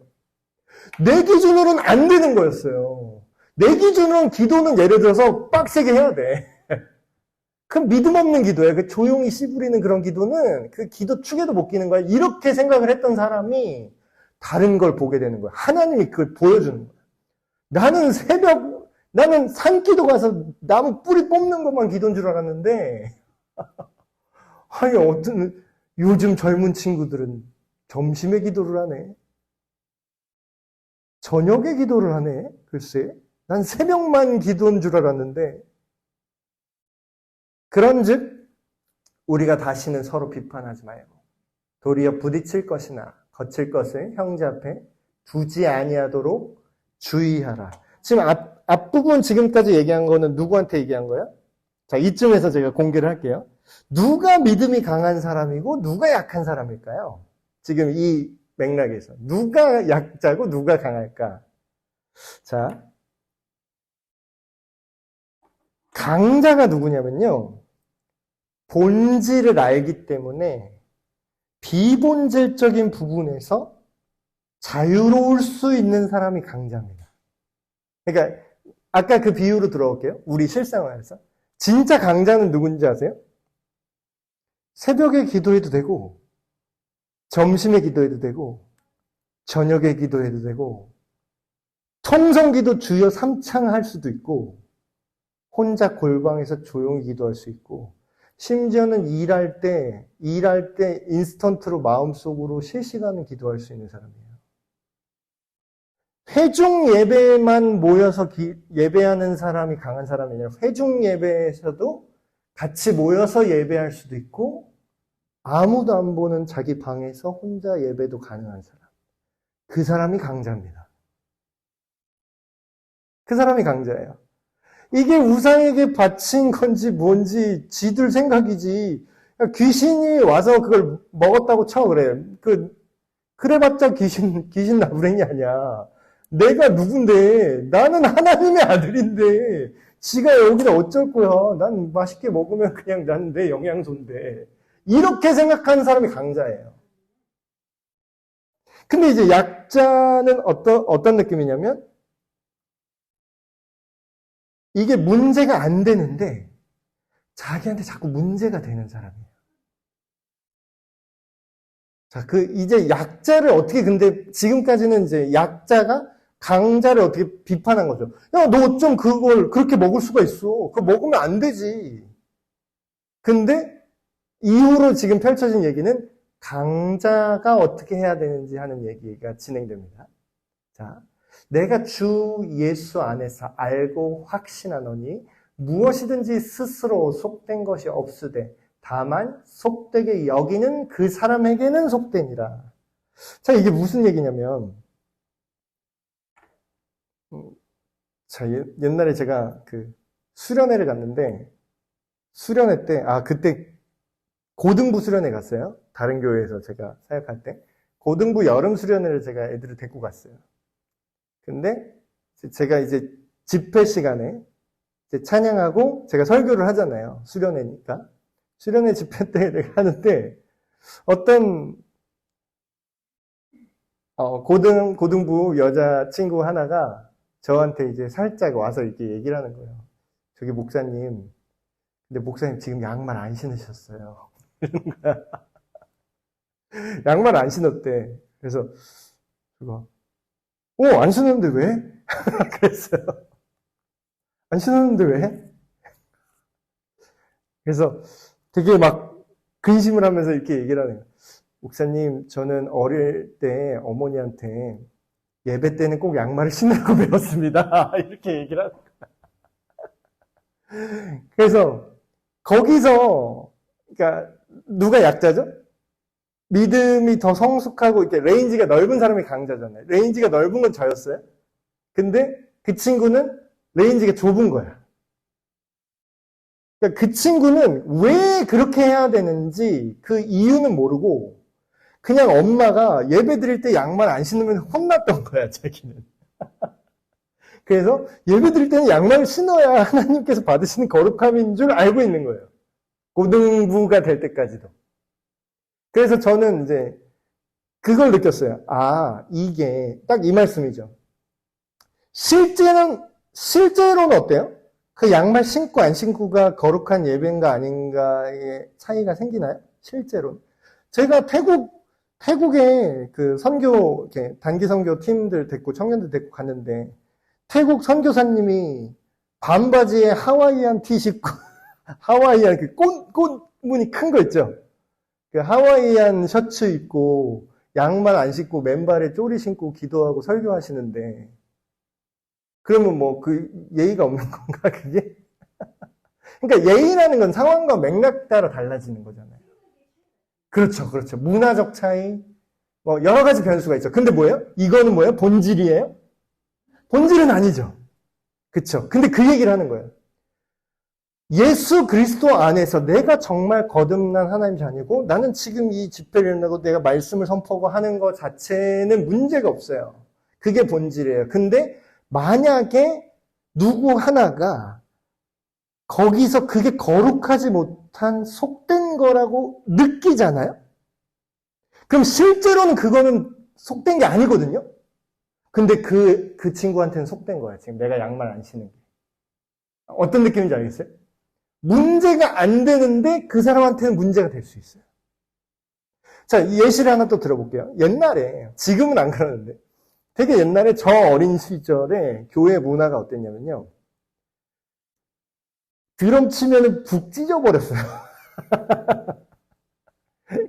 내 기준으로는 안 되는 거였어요. 내 기준으로는 기도는 예를 들어서 빡세게 해야 돼. 그럼 믿음 없는 기도예요. 그 조용히 씨 부리는 그런 기도는 그 기도 축에도 못 끼는 거야. 이렇게 생각을 했던 사람이 다른 걸 보게 되는 거야. 하나님이 그걸 보여주는 거야. 나는 산기도 가서 나무 뿌리 뽑는 것만 기도인 줄 알았는데 아니 요즘 젊은 친구들은 점심에 기도를 하네. 저녁에 기도를 하네. 글쎄 난 새벽만 기도인 줄 알았는데 그런즉 우리가 다시는 서로 비판하지 말고 도리어 부딪힐 것이나 거칠 것을 형제 앞에 두지 아니하도록 주의하라. 지금 앞부분 지금까지 얘기한 거는 누구한테 얘기한 거야? 자, 이쯤에서 제가 공개를 할게요. 누가 믿음이 강한 사람이고 누가 약한 사람일까요? 지금 이 맥락에서 누가 약자고 누가 강할까? 자, 강자가 누구냐면요. 본질을 알기 때문에 비본질적인 부분에서 자유로울 수 있는 사람이 강자입니다. 그러니까 아까 그 비유로 들어올게요. 우리 실생활에서. 진짜 강자는 누군지 아세요? 새벽에 기도해도 되고 점심에 기도해도 되고 저녁에 기도해도 되고 통성기도 주여 삼창 할 수도 있고 혼자 골방에서 조용히 기도할 수 있고 심지어는 일할 때 인스턴트로 마음속으로 실시간을 기도할 수 있는 사람이에요. 회중 예배만 모여서 예배하는 사람이 강한 사람이 아니라 회중 예배에서도 같이 모여서 예배할 수도 있고 아무도 안 보는 자기 방에서 혼자 예배도 가능한 사람. 그 사람이 강자입니다. 그 사람이 강자예요. 이게 우상에게 바친 건지 뭔지 지들 생각이지. 귀신이 와서 그걸 먹었다고 쳐 그래. 그래봤자 귀신 나부랭이 아니야. 내가 누군데? 나는 하나님의 아들인데 지가 여기다 어쩔 거야. 난 맛있게 먹으면 그냥 난 내 영양소인데. 이렇게 생각하는 사람이 강자예요. 근데 이제 약자는 어떤 느낌이냐면 이게 문제가 안 되는데 자기한테 자꾸 문제가 되는 사람이에요. 자, 이제 약자를 어떻게 근데 지금까지는 이제 약자가 강자를 어떻게 비판한 거죠. 야, 너 좀 그걸 그렇게 먹을 수가 있어. 그거 먹으면 안 되지. 근데 이후로 지금 펼쳐진 얘기는 강자가 어떻게 해야 되는지 하는 얘기가 진행됩니다. 자, 내가 주 예수 안에서 알고 확신하노니 무엇이든지 스스로 속된 것이 없으되 다만 속되게 여기는 그 사람에게는 속되니라. 자, 이게 무슨 얘기냐면 자, 옛날에 제가 수련회를 갔는데, 수련회 때, 그때 고등부 수련회 갔어요. 다른 교회에서 제가 사역할 때. 고등부 여름 수련회를 제가 애들을 데리고 갔어요. 근데 제가 이제 집회 시간에 이제 찬양하고 제가 설교를 하잖아요. 수련회니까. 수련회 집회 때 내가 하는데, 어떤, 고등부 여자친구 하나가 저한테 이제 살짝 와서 이렇게 얘기를 하는 거예요. 저기 목사님, 근데 목사님 지금 양말 안 신으셨어요. 양말 안 신었대. 그래서 제가 안 신었는데 왜? 그랬어요. 안 신었는데 왜? 그래서 되게 막 근심을 하면서 이렇게 얘기를 하는 거예요. 목사님, 저는 어릴 때 어머니한테 예배 때는 꼭 양말을 신으라고 배웠습니다. 이렇게 얘기를 하는 거예요. 그래서 거기서 그러니까 누가 약자죠? 믿음이 더 성숙하고 이렇게 레인지가 넓은 사람이 강자잖아요. 레인지가 넓은 건 저였어요. 근데 그 친구는 레인지가 좁은 거야. 그러니까 그 친구는 왜 그렇게 해야 되는지 그 이유는 모르고 그냥 엄마가 예배 드릴 때 양말 안 신으면 혼났던 거야, 자기는. 그래서 예배 드릴 때는 양말을 신어야 하나님께서 받으시는 거룩함인 줄 알고 있는 거예요. 고등부가 될 때까지도. 그래서 저는 이제 그걸 느꼈어요. 이게 딱 이 말씀이죠. 실제로는 어때요? 그 양말 신고 안 신고가 거룩한 예배인가 아닌가의 차이가 생기나요? 실제로는. 제가 태국에 그 선교, 이렇게 단기 선교 팀들 데리고, 청년들 데리고 갔는데, 태국 선교사님이 반바지에 하와이안 티 신고, 하와이안 꽃무늬 큰 거 있죠? 그 하와이안 셔츠 입고, 양말 안 신고, 맨발에 쪼리 신고 기도하고 설교하시는데, 그러면 뭐 예의가 없는 건가, 그게? 그러니까 예의라는 건 상황과 맥락 따라 달라지는 거잖아요. 그렇죠. 문화적 차이, 뭐 여러 가지 변수가 있죠. 근데 뭐예요? 이거는 뭐예요? 본질이에요? 본질은 아니죠. 그렇죠. 근데 그 얘기를 하는 거예요. 예수 그리스도 안에서 내가 정말 거듭난 하나님 자녀고 나는 지금 이 집회를 하고 내가 말씀을 선포하고 하는 것 자체는 문제가 없어요. 그게 본질이에요. 근데 만약에 누구 하나가 거기서 그게 거룩하지 못한 속된 거라고 느끼잖아요? 그럼 실제로는 그거는 속된 게 아니거든요? 근데 그 친구한테는 속된 거야. 지금 내가 양말 안 신는 게. 어떤 느낌인지 알겠어요? 문제가 안 되는데 그 사람한테는 문제가 될 수 있어요. 자, 예시를 하나 또 들어볼게요. 옛날에, 지금은 안 그러는데, 되게 옛날에 저 어린 시절에 교회 문화가 어땠냐면요. 드럼 치면은 북 찢어버렸어요.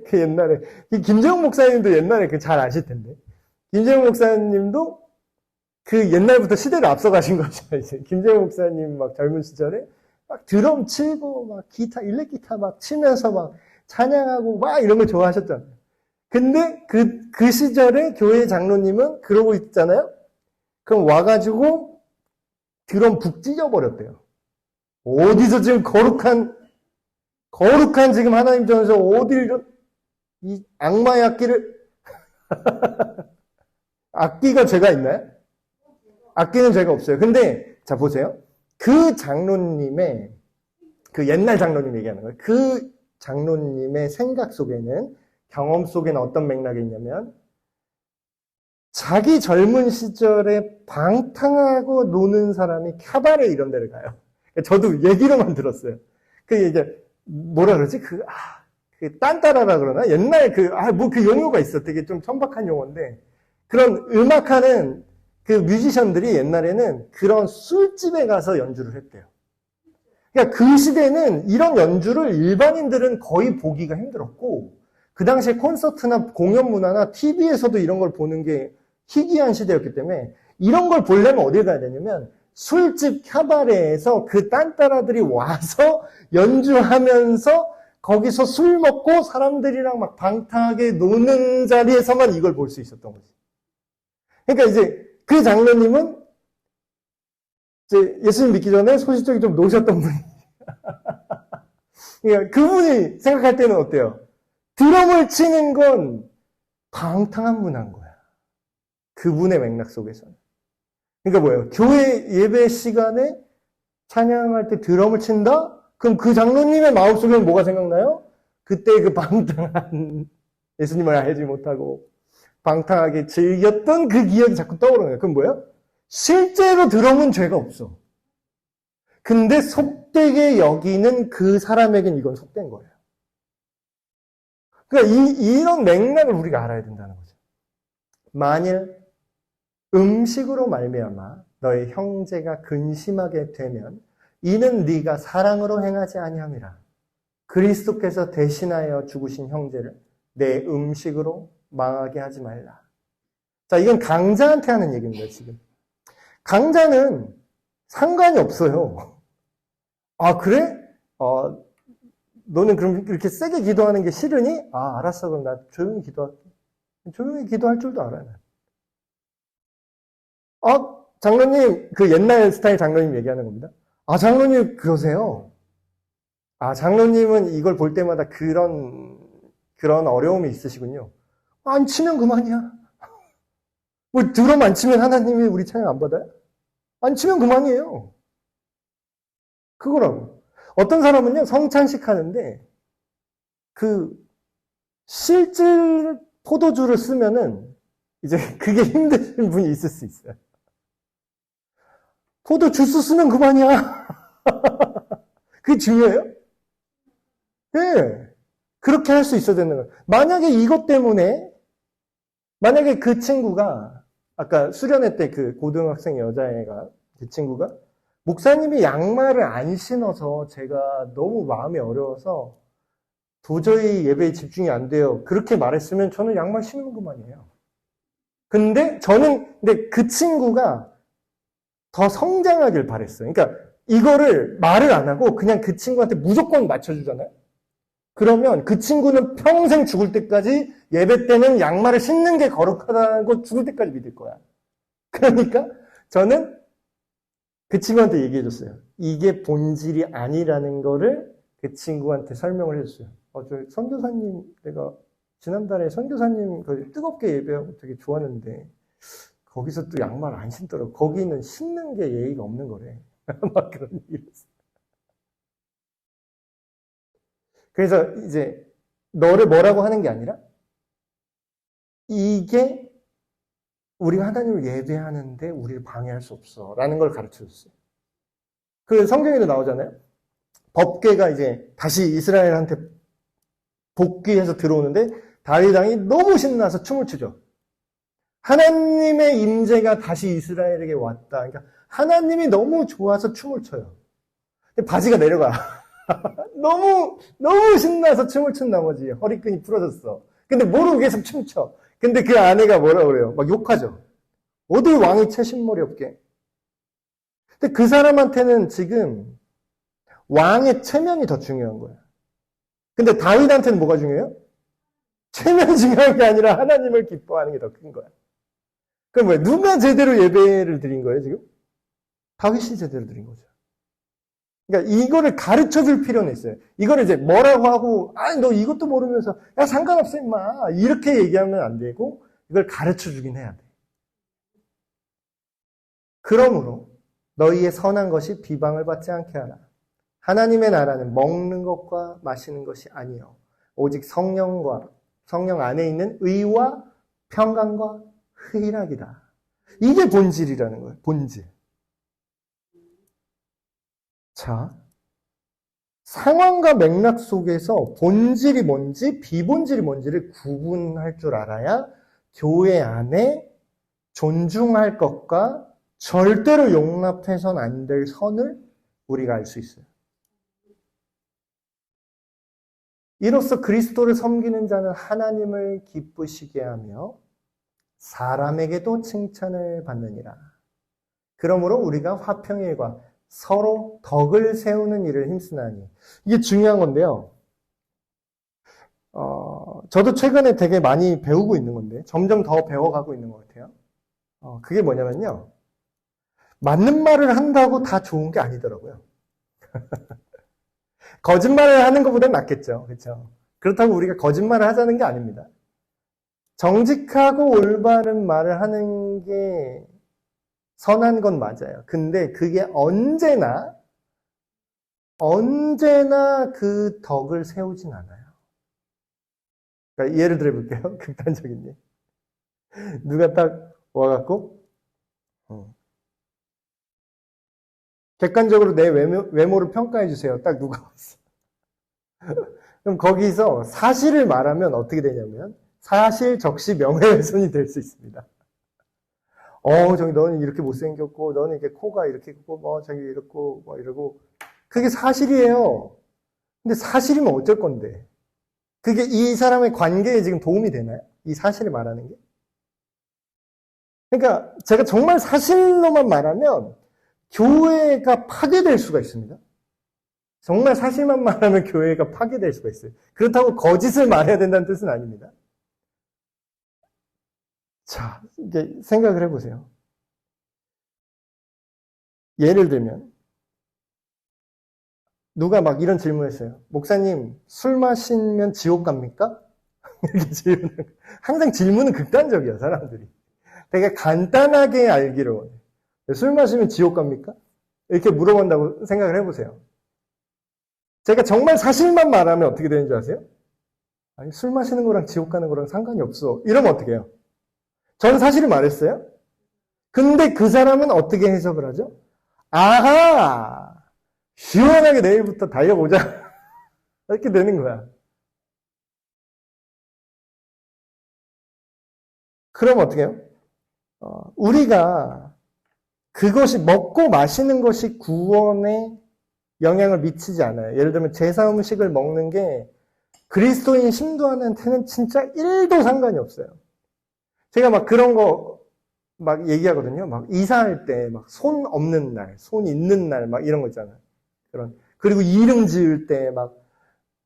그 옛날에, 김재용 목사님도 옛날에 잘 아실 텐데. 김재용 목사님도 그 옛날부터 시대를 앞서가신 거죠, 이제. 김재용 목사님 막 젊은 시절에 막 드럼 치고 막 기타, 일렉 기타 막 치면서 막 찬양하고 막 이런 거 좋아하셨잖아요. 근데 그 시절에 교회 장로님은 그러고 있잖아요? 그럼 와가지고 드럼 북 찢어버렸대요. 어디서 지금 거룩한 지금 하나님 전에서 어딜 이 악마의 악기를 악기가 죄가 있나요? 악기는 죄가 없어요. 근데 자 보세요. 그 장로님의 그 옛날 장로님 얘기하는 거예요. 그 장로님의 생각 속에는 경험 속에는 어떤 맥락이 있냐면 자기 젊은 시절에 방탕하고 노는 사람이 캬바레 이런 데를 가요. 저도 얘기로만 들었어요. 이제 뭐라 그러지? 그 딴따라라 그러나? 옛날 그 용어가 있어. 되게 좀 천박한 용어인데 그런 음악하는 그 뮤지션들이 옛날에는 그런 술집에 가서 연주를 했대요. 그러니까 그 시대는 이런 연주를 일반인들은 거의 보기가 힘들었고 그 당시에 콘서트나 공연 문화나 TV에서도 이런 걸 보는 게 희귀한 시대였기 때문에 이런 걸 보려면 어딜 가야 되냐면 술집 캬바레에서 그 딴따라들이 와서 연주하면서 거기서 술 먹고 사람들이랑 막 방탕하게 노는 자리에서만 이걸 볼 수 있었던 거지. 그러니까 이제 그 장로님은 이제 예수님 믿기 전에 소시적이 좀 노셨던 분이. 그러니까 그분이 생각할 때는 어때요? 드럼을 치는 건 방탕한 문화인 거야. 그분의 맥락 속에서는. 그러니까 뭐예요? 교회 예배 시간에 찬양할 때 드럼을 친다? 그럼 그 장로님의 마음속에는 뭐가 생각나요? 그때 그 방탕한 예수님을 알지 못하고 방탕하게 즐겼던 그 기억이 자꾸 떠오르는 거예요. 그럼 뭐예요? 실제로 드럼은 죄가 없어. 근데 속되게 여기는 그 사람에겐 이건 속된 거예요. 그러니까 이런 맥락을 우리가 알아야 된다는 거죠. 만일 음식으로 말미암아 너의 형제가 근심하게 되면 이는 네가 사랑으로 행하지 아니함이라. 그리스도께서 대신하여 죽으신 형제를 내 음식으로 망하게 하지 말라. 자, 이건 강자한테 하는 얘기입니다, 지금. 강자는 상관이 없어요. 아, 그래? 너는 그럼 이렇게 세게 기도하는 게 싫으니? 아, 알았어. 그럼 나 조용히 기도할게. 조용히 기도할 줄도 알아요. 장로님, 그 옛날 스타일 장로님 얘기하는 겁니다. 아, 장로님, 그러세요? 아, 장로님은 이걸 볼 때마다 그런 어려움이 있으시군요. 안 치면 그만이야. 뭐, 드럼 안 치면 하나님이 우리 찬양 안 받아요? 안 치면 그만이에요. 그거라고. 어떤 사람은요, 성찬식 하는데, 실질 포도주를 쓰면은, 이제 그게 힘드신 분이 있을 수 있어요. 포도 주스 쓰면 그만이야. 그게 중요해요? 네. 그렇게 할 수 있어야 되는 거예요. 만약에 이것 때문에, 만약에 그 친구가, 아까 수련회 때 그 고등학생 여자애가, 그 친구가, 목사님이 양말을 안 신어서 제가 너무 마음이 어려워서 도저히 예배에 집중이 안 돼요. 그렇게 말했으면 저는 양말 신으면 그만이에요. 근데 그 친구가 더 성장하길 바랬어요. 그러니까 이거를 말을 안 하고 그냥 그 친구한테 무조건 맞춰주잖아요. 그러면 그 친구는 평생 죽을 때까지 예배 때는 양말을 신는 게 거룩하다고 죽을 때까지 믿을 거야. 그러니까 저는 그 친구한테 얘기해줬어요. 이게 본질이 아니라는 거를 그 친구한테 설명을 해줬어요. 저 선교사님, 내가 지난달에 선교사님 뜨겁게 예배하고 되게 좋았는데 거기서 또 양말 안 신더라고. 거기는 신는 게 예의가 없는 거래. 막 그런 얘기를 했어요. 그래서 이제 너를 뭐라고 하는 게 아니라 이게 우리가 하나님을 예배하는데 우리를 방해할 수 없어 라는 걸 가르쳐줬어요. 그 성경에도 나오잖아요. 법궤가 이제 다시 이스라엘한테 복귀해서 들어오는데 다윗 왕이 너무 신나서 춤을 추죠. 하나님의 임재가 다시 이스라엘에게 왔다. 그러니까 하나님이 너무 좋아서 춤을 춰요. 근데 바지가 내려가. 너무 신나서 춤을 춘 나머지 허리끈이 부러졌어. 근데 모르고 계속 춤춰. 근데 그 아내가 뭐라 그래요? 막 욕하죠. 어딜 왕이 채신머리 없게. 근데 그 사람한테는 지금 왕의 체면이 더 중요한 거야. 근데 다윗한테는 뭐가 중요해요? 체면이 중요한 게 아니라 하나님을 기뻐하는 게 더 큰 거야. 그럼 뭐야? 누가 제대로 예배를 드린 거예요, 지금? 다윗이 제대로 드린 거죠. 그러니까 이거를 가르쳐 줄 필요는 있어요. 이거를 이제 뭐라고 하고, 너 이것도 모르면서, 야, 상관없어, 임마. 이렇게 얘기하면 안 되고, 이걸 가르쳐 주긴 해야 돼. 그러므로, 너희의 선한 것이 비방을 받지 않게 하라. 하나님의 나라는 먹는 것과 마시는 것이 아니요. 오직 성령 안에 있는 의와 평강과 희락이다. 이게 본질이라는 거예요. 본질. 자, 상황과 맥락 속에서 본질이 뭔지 비본질이 뭔지를 구분할 줄 알아야 교회 안에 존중할 것과 절대로 용납해서는 안 될 선을 우리가 알 수 있어요. 이로써 그리스도를 섬기는 자는 하나님을 기쁘시게 하며 사람에게도 칭찬을 받느니라. 그러므로 우리가 화평의 일과 서로 덕을 세우는 일을 힘쓰나니. 이게 중요한 건데요. 저도 최근에 되게 많이 배우고 있는 건데 점점 더 배워가고 있는 것 같아요. 그게 뭐냐면요. 맞는 말을 한다고 다 좋은 게 아니더라고요. 거짓말을 하는 것보다 낫겠죠. 그렇죠? 그렇다고 우리가 거짓말을 하자는 게 아닙니다. 정직하고 올바른 말을 하는 게 선한 건 맞아요. 근데 그게 언제나 그 덕을 세우진 않아요. 그러니까 예를 들어 볼게요. 극단적인 예. 누가 딱 와갖고 객관적으로 내 외모를 평가해 주세요. 딱 누가 왔어. 그럼 거기서 사실을 말하면 어떻게 되냐면 사실 적시 명예훼손이 될 수 있습니다. 저기 너는 이렇게 못생겼고 너는 이렇게 코가 이렇게 있고 저기 이렇고 뭐 이러고 그게 사실이에요. 근데 사실이면 어쩔 건데 그게 이 사람의 관계에 지금 도움이 되나요? 이 사실을 말하는 게? 그러니까 제가 정말 사실로만 말하면 교회가 파괴될 수가 있습니다. 정말 사실만 말하면 교회가 파괴될 수가 있어요. 그렇다고 거짓을 말해야 된다는 뜻은 아닙니다. 자, 이제 생각을 해보세요. 예를 들면 누가 막 이런 질문을 했어요. 목사님, 술 마시면 지옥 갑니까? 이렇게 질문을. 항상 질문은 극단적이야, 사람들이. 되게 간단하게 알기로 원해. 술 마시면 지옥 갑니까? 이렇게 물어본다고 생각을 해보세요. 제가 정말 사실만 말하면 어떻게 되는 줄 아세요? 아니, 술 마시는 거랑 지옥 가는 거랑 상관이 없어. 이러면 어떻게 해요? 전 사실을 말했어요. 근데 그 사람은 어떻게 해석을 하죠? 아하! 시원하게 내일부터 달려보자. 이렇게 되는 거야. 그럼 어떻게 해요? 우리가 그것이 먹고 마시는 것이 구원에 영향을 미치지 않아요. 예를 들면 제사 음식을 먹는 게 그리스도인 신도한테는 진짜 1도 상관이 없어요. 제가 막 그런 거 막 얘기하거든요. 막 이사할 때 막 손 없는 날, 손 있는 날 막 이런 거 있잖아요. 그리고 이름 지을 때 막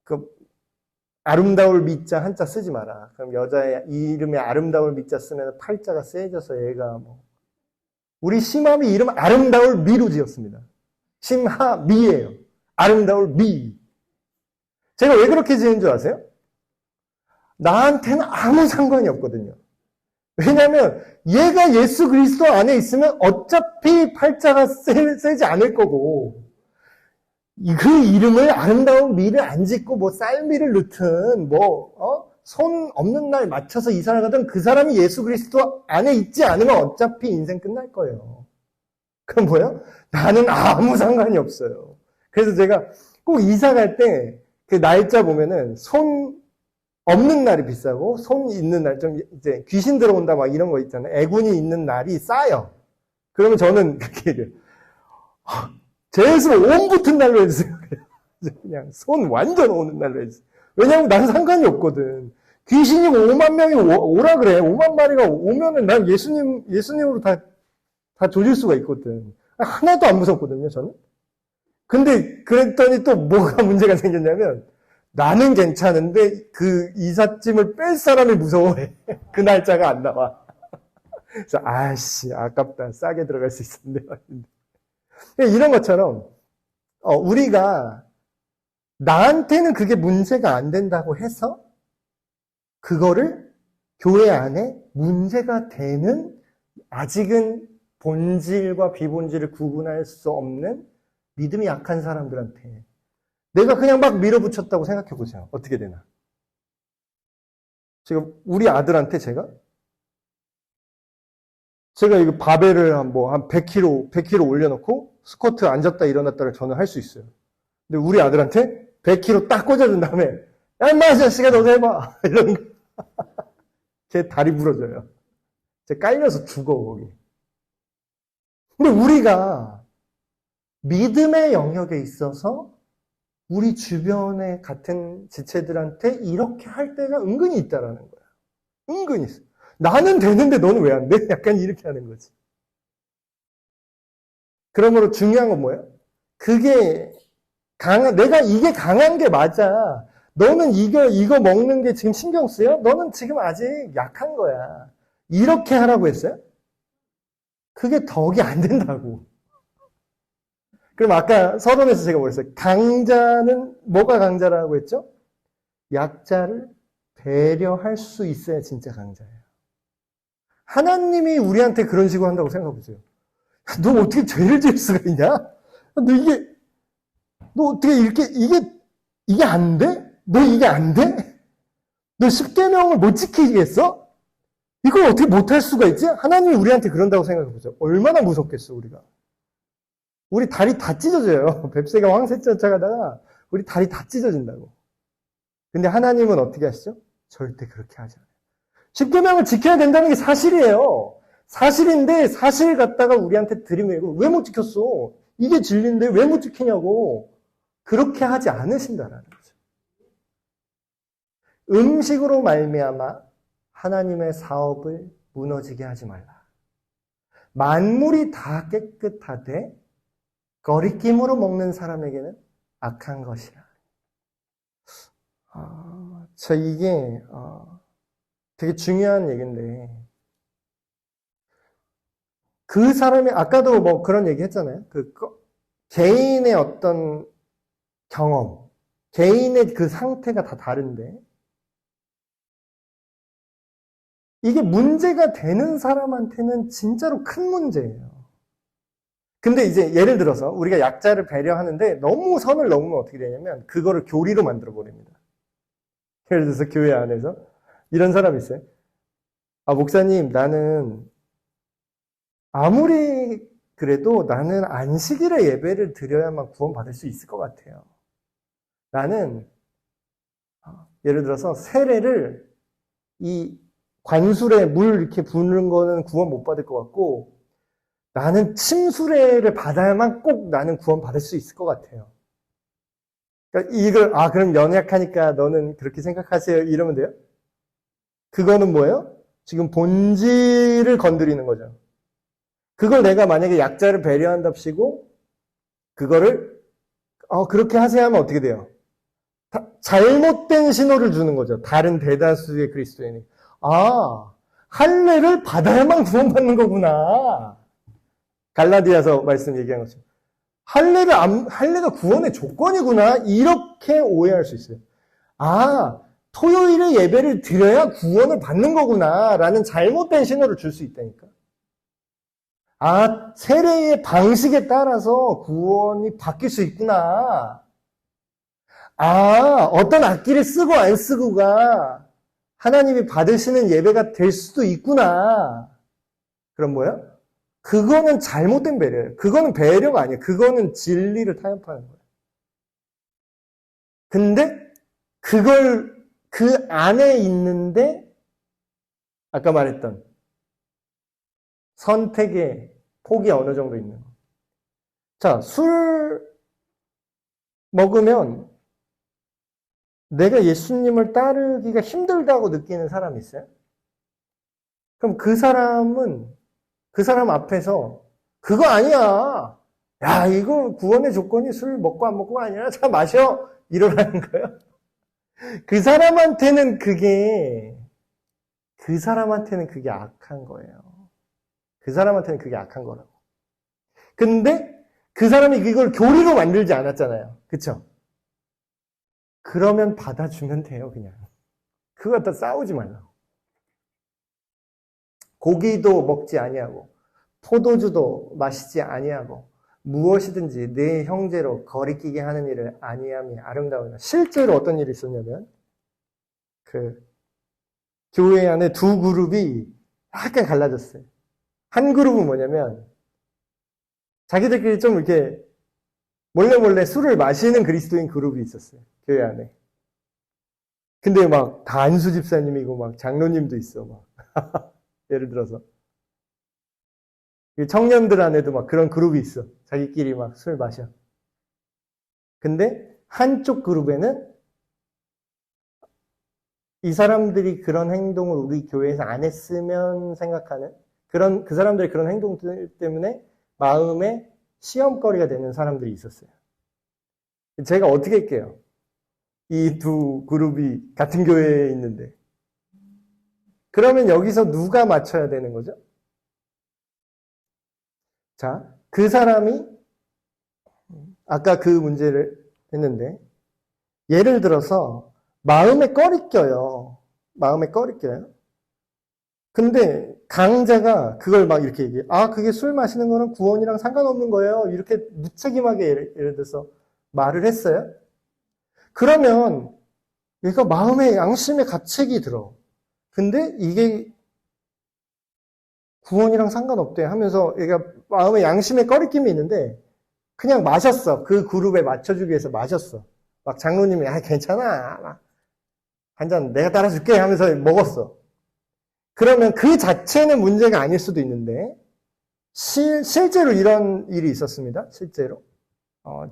그 아름다울 미자 한자 쓰지 마라. 그럼 여자의 이름에 아름다울 미자 쓰면 팔자가 세져서 얘가 뭐 우리 심함이 이름 아름다울 미로 지었습니다. 심하미예요. 아름다울 미. 제가 왜 그렇게 지은 줄 아세요? 나한테는 아무 상관이 없거든요. 왜냐하면 얘가 예수 그리스도 안에 있으면 어차피 팔자가 세지 않을 거고 그 이름을 아름다운 미를 안 짓고 뭐 쌀미를 넣든 손 없는 날 맞춰서 이사를 가든 그 사람이 예수 그리스도 안에 있지 않으면 어차피 인생 끝날 거예요. 그럼 뭐예요? 나는 아무 상관이 없어요. 그래서 제가 꼭 이사 갈 때 그 날짜 보면은 손 없는 날이 비싸고 손 있는 날 좀 이제 귀신 들어온다 막 이런 거 있잖아요. 애군이 있는 날이 싸요. 그러면 저는 그렇게 얘기해요. 제수 온 붙은 날로 해주세요. 그냥 손 완전 오는 날로 해주세요. 왜냐면 난 상관이 없거든. 귀신이 5만 명이 오라 그래. 5만 마리가 오면은 난 예수님으로 다 조질 수가 있거든. 하나도 안 무섭거든요, 저는. 근데 그랬더니 또 뭐가 문제가 생겼냐면 나는 괜찮은데 그 이삿짐을 뺄 사람이 무서워해. 그 날짜가 안 나와. 그래서 아씨 아깝다. 싸게 들어갈 수 있었는데. 이런 것처럼 우리가 나한테는 그게 문제가 안 된다고 해서 그거를 교회 안에 문제가 되는 아직은 본질과 비본질을 구분할 수 없는 믿음이 약한 사람들한테 내가 그냥 막 밀어붙였다고 생각해 보세요. 어떻게 되나? 지금 우리 아들한테 제가 이거 바벨을 한 100kg 올려놓고 스쿼트 앉았다 일어났다를 저는 할 수 있어요. 근데 우리 아들한테 100kg 딱 꽂아준 다음에 야 인마 자식아 너도 해봐 이런 거. 제 다리 부러져요. 제 깔려서 죽어 거기. 근데 우리가 믿음의 영역에 있어서 우리 주변의 같은 지체들한테 이렇게 할 때가 은근히 있다라는 거야. 은근히 있어. 나는 되는데 너는 왜 안 돼? 약간 이렇게 하는 거지. 그러므로 중요한 건 뭐예요? 그게 내가 이게 강한 게 맞아. 너는 이거 먹는 게 지금 신경 쓰여? 너는 지금 아직 약한 거야. 이렇게 하라고 했어요? 그게 덕이 안 된다고. 그럼 아까 서론에서 제가 뭐랬어요? 강자는 뭐가 강자라고 했죠? 약자를 배려할 수 있어야 진짜 강자예요. 하나님이 우리한테 그런 식으로 한다고 생각해 보세요. 너 어떻게 죄를 지을 수가 있냐? 너 어떻게 이게 안 돼? 너 이게 안 돼? 너 10계명을 못 지키겠어? 이걸 어떻게 못할 수가 있지? 하나님이 우리한테 그런다고 생각해 보세요. 얼마나 무섭겠어, 우리가. 우리 다리 다 찢어져요. 뱁새가 황새 쫓아가다가 우리 다리 다 찢어진다고. 근데 하나님은 어떻게 하시죠? 절대 그렇게 하지 않아요. 10계명을 지켜야 된다는 게 사실이에요. 사실인데 사실 갖다가 우리한테 들이밀고 왜 못 지켰어? 이게 진리인데 왜 못 지키냐고. 그렇게 하지 않으신다라는 거죠. 음식으로 말미암아 하나님의 사업을 무너지게 하지 말라. 만물이 다 깨끗하되 거리낌으로 먹는 사람에게는 악한 것이라. 이게 되게 중요한 얘기인데 그 사람이 아까도 뭐 그런 얘기 했잖아요. 개인의 어떤 경험, 개인의 그 상태가 다 다른데 이게 문제가 되는 사람한테는 진짜로 큰 문제예요. 근데 이제 예를 들어서 우리가 약자를 배려하는데 너무 선을 넘으면 어떻게 되냐면 그거를 교리로 만들어 버립니다. 예를 들어서 교회 안에서 이런 사람이 있어요. 목사님, 나는 아무리 그래도 나는 안식일에 예배를 드려야만 구원받을 수 있을 것 같아요. 나는 예를 들어서 세례를 이 관술에 물 이렇게 부는 거는 구원 못 받을 것 같고 나는 침수례를 받아야만 꼭 나는 구원받을 수 있을 것 같아요. 그러니까 이걸 그럼 연약하니까 너는 그렇게 생각하세요 이러면 돼요? 그거는 뭐예요? 지금 본질을 건드리는 거죠. 그걸 내가 만약에 약자를 배려한답시고 그거를 그렇게 하세요 하면 어떻게 돼요? 잘못된 신호를 주는 거죠. 다른 대다수의 그리스도인이. 할례를 받아야만 구원받는 거구나. 갈라디아서 말씀 얘기한 것처럼. 할례가 구원의 조건이구나. 이렇게 오해할 수 있어요. 토요일에 예배를 드려야 구원을 받는 거구나. 라는 잘못된 신호를 줄 수 있다니까. 세례의 방식에 따라서 구원이 바뀔 수 있구나. 어떤 악기를 쓰고 안 쓰고가 하나님이 받으시는 예배가 될 수도 있구나. 그럼 뭐야? 그거는 잘못된 배려예요. 그거는 배려가 아니에요. 그거는 진리를 타협하는 거예요. 근데 그걸 그 안에 있는데 아까 말했던 선택의 폭이 어느 정도 있는 거. 자, 술 먹으면 내가 예수님을 따르기가 힘들다고 느끼는 사람이 있어요? 그럼 그 사람 앞에서 그거 아니야. 야, 이거 구원의 조건이 술 먹고 안 먹고가 아니라 자 마셔. 이러라는 거예요. 그 사람한테는 그게 악한 거예요. 그 사람한테는 그게 악한 거라고. 근데 그 사람이 이걸 교리로 만들지 않았잖아요. 그쵸? 그러면 받아주면 돼요, 그냥. 그거 갖다 싸우지 말라고. 고기도 먹지 아니하고 포도주도 마시지 아니하고 무엇이든지 내 형제로 거리끼게 하는 일을 아니함이 아름다우나. 실제로 어떤 일이 있었냐면 교회 안에 두 그룹이 약간 갈라졌어요. 한 그룹은 뭐냐면 자기들끼리 좀 이렇게 몰래 술을 마시는 그리스도인 그룹이 있었어요. 교회 안에. 근데 막 다 안수 집사님이고 막 장로님도 있어. 막 예를 들어서 청년들 안에도 막 그런 그룹이 있어. 자기끼리 막 술 마셔. 근데 한쪽 그룹에는 이 사람들이 그런 행동을 우리 교회에서 안 했으면 생각하는 그 사람들의 그런 행동들 때문에 마음에 시험거리가 되는 사람들이 있었어요. 제가 어떻게 할게요? 이 두 그룹이 같은 교회에 있는데. 그러면 여기서 누가 맞춰야 되는 거죠? 자, 그 사람이 아까 그 문제를 했는데 예를 들어서 마음에 꺼리껴요. 마음에 꺼리껴요. 근데 강자가 그걸 막 이렇게 얘기해. 아, 그게 술 마시는 거는 구원이랑 상관없는 거예요. 이렇게 무책임하게 예를 들어서 말을 했어요. 그러면 얘가 마음에 양심의 가책이 들어. 근데 이게 구원이랑 상관없대 하면서 얘가 마음에 양심의 꺼리낌이 있는데 그냥 마셨어. 그 그룹에 맞춰주기 위해서 마셨어. 막 장로님이 아 괜찮아. 한 잔 내가 따라줄게 하면서 먹었어. 그러면 그 자체는 문제가 아닐 수도 있는데 실제로 이런 일이 있었습니다. 실제로.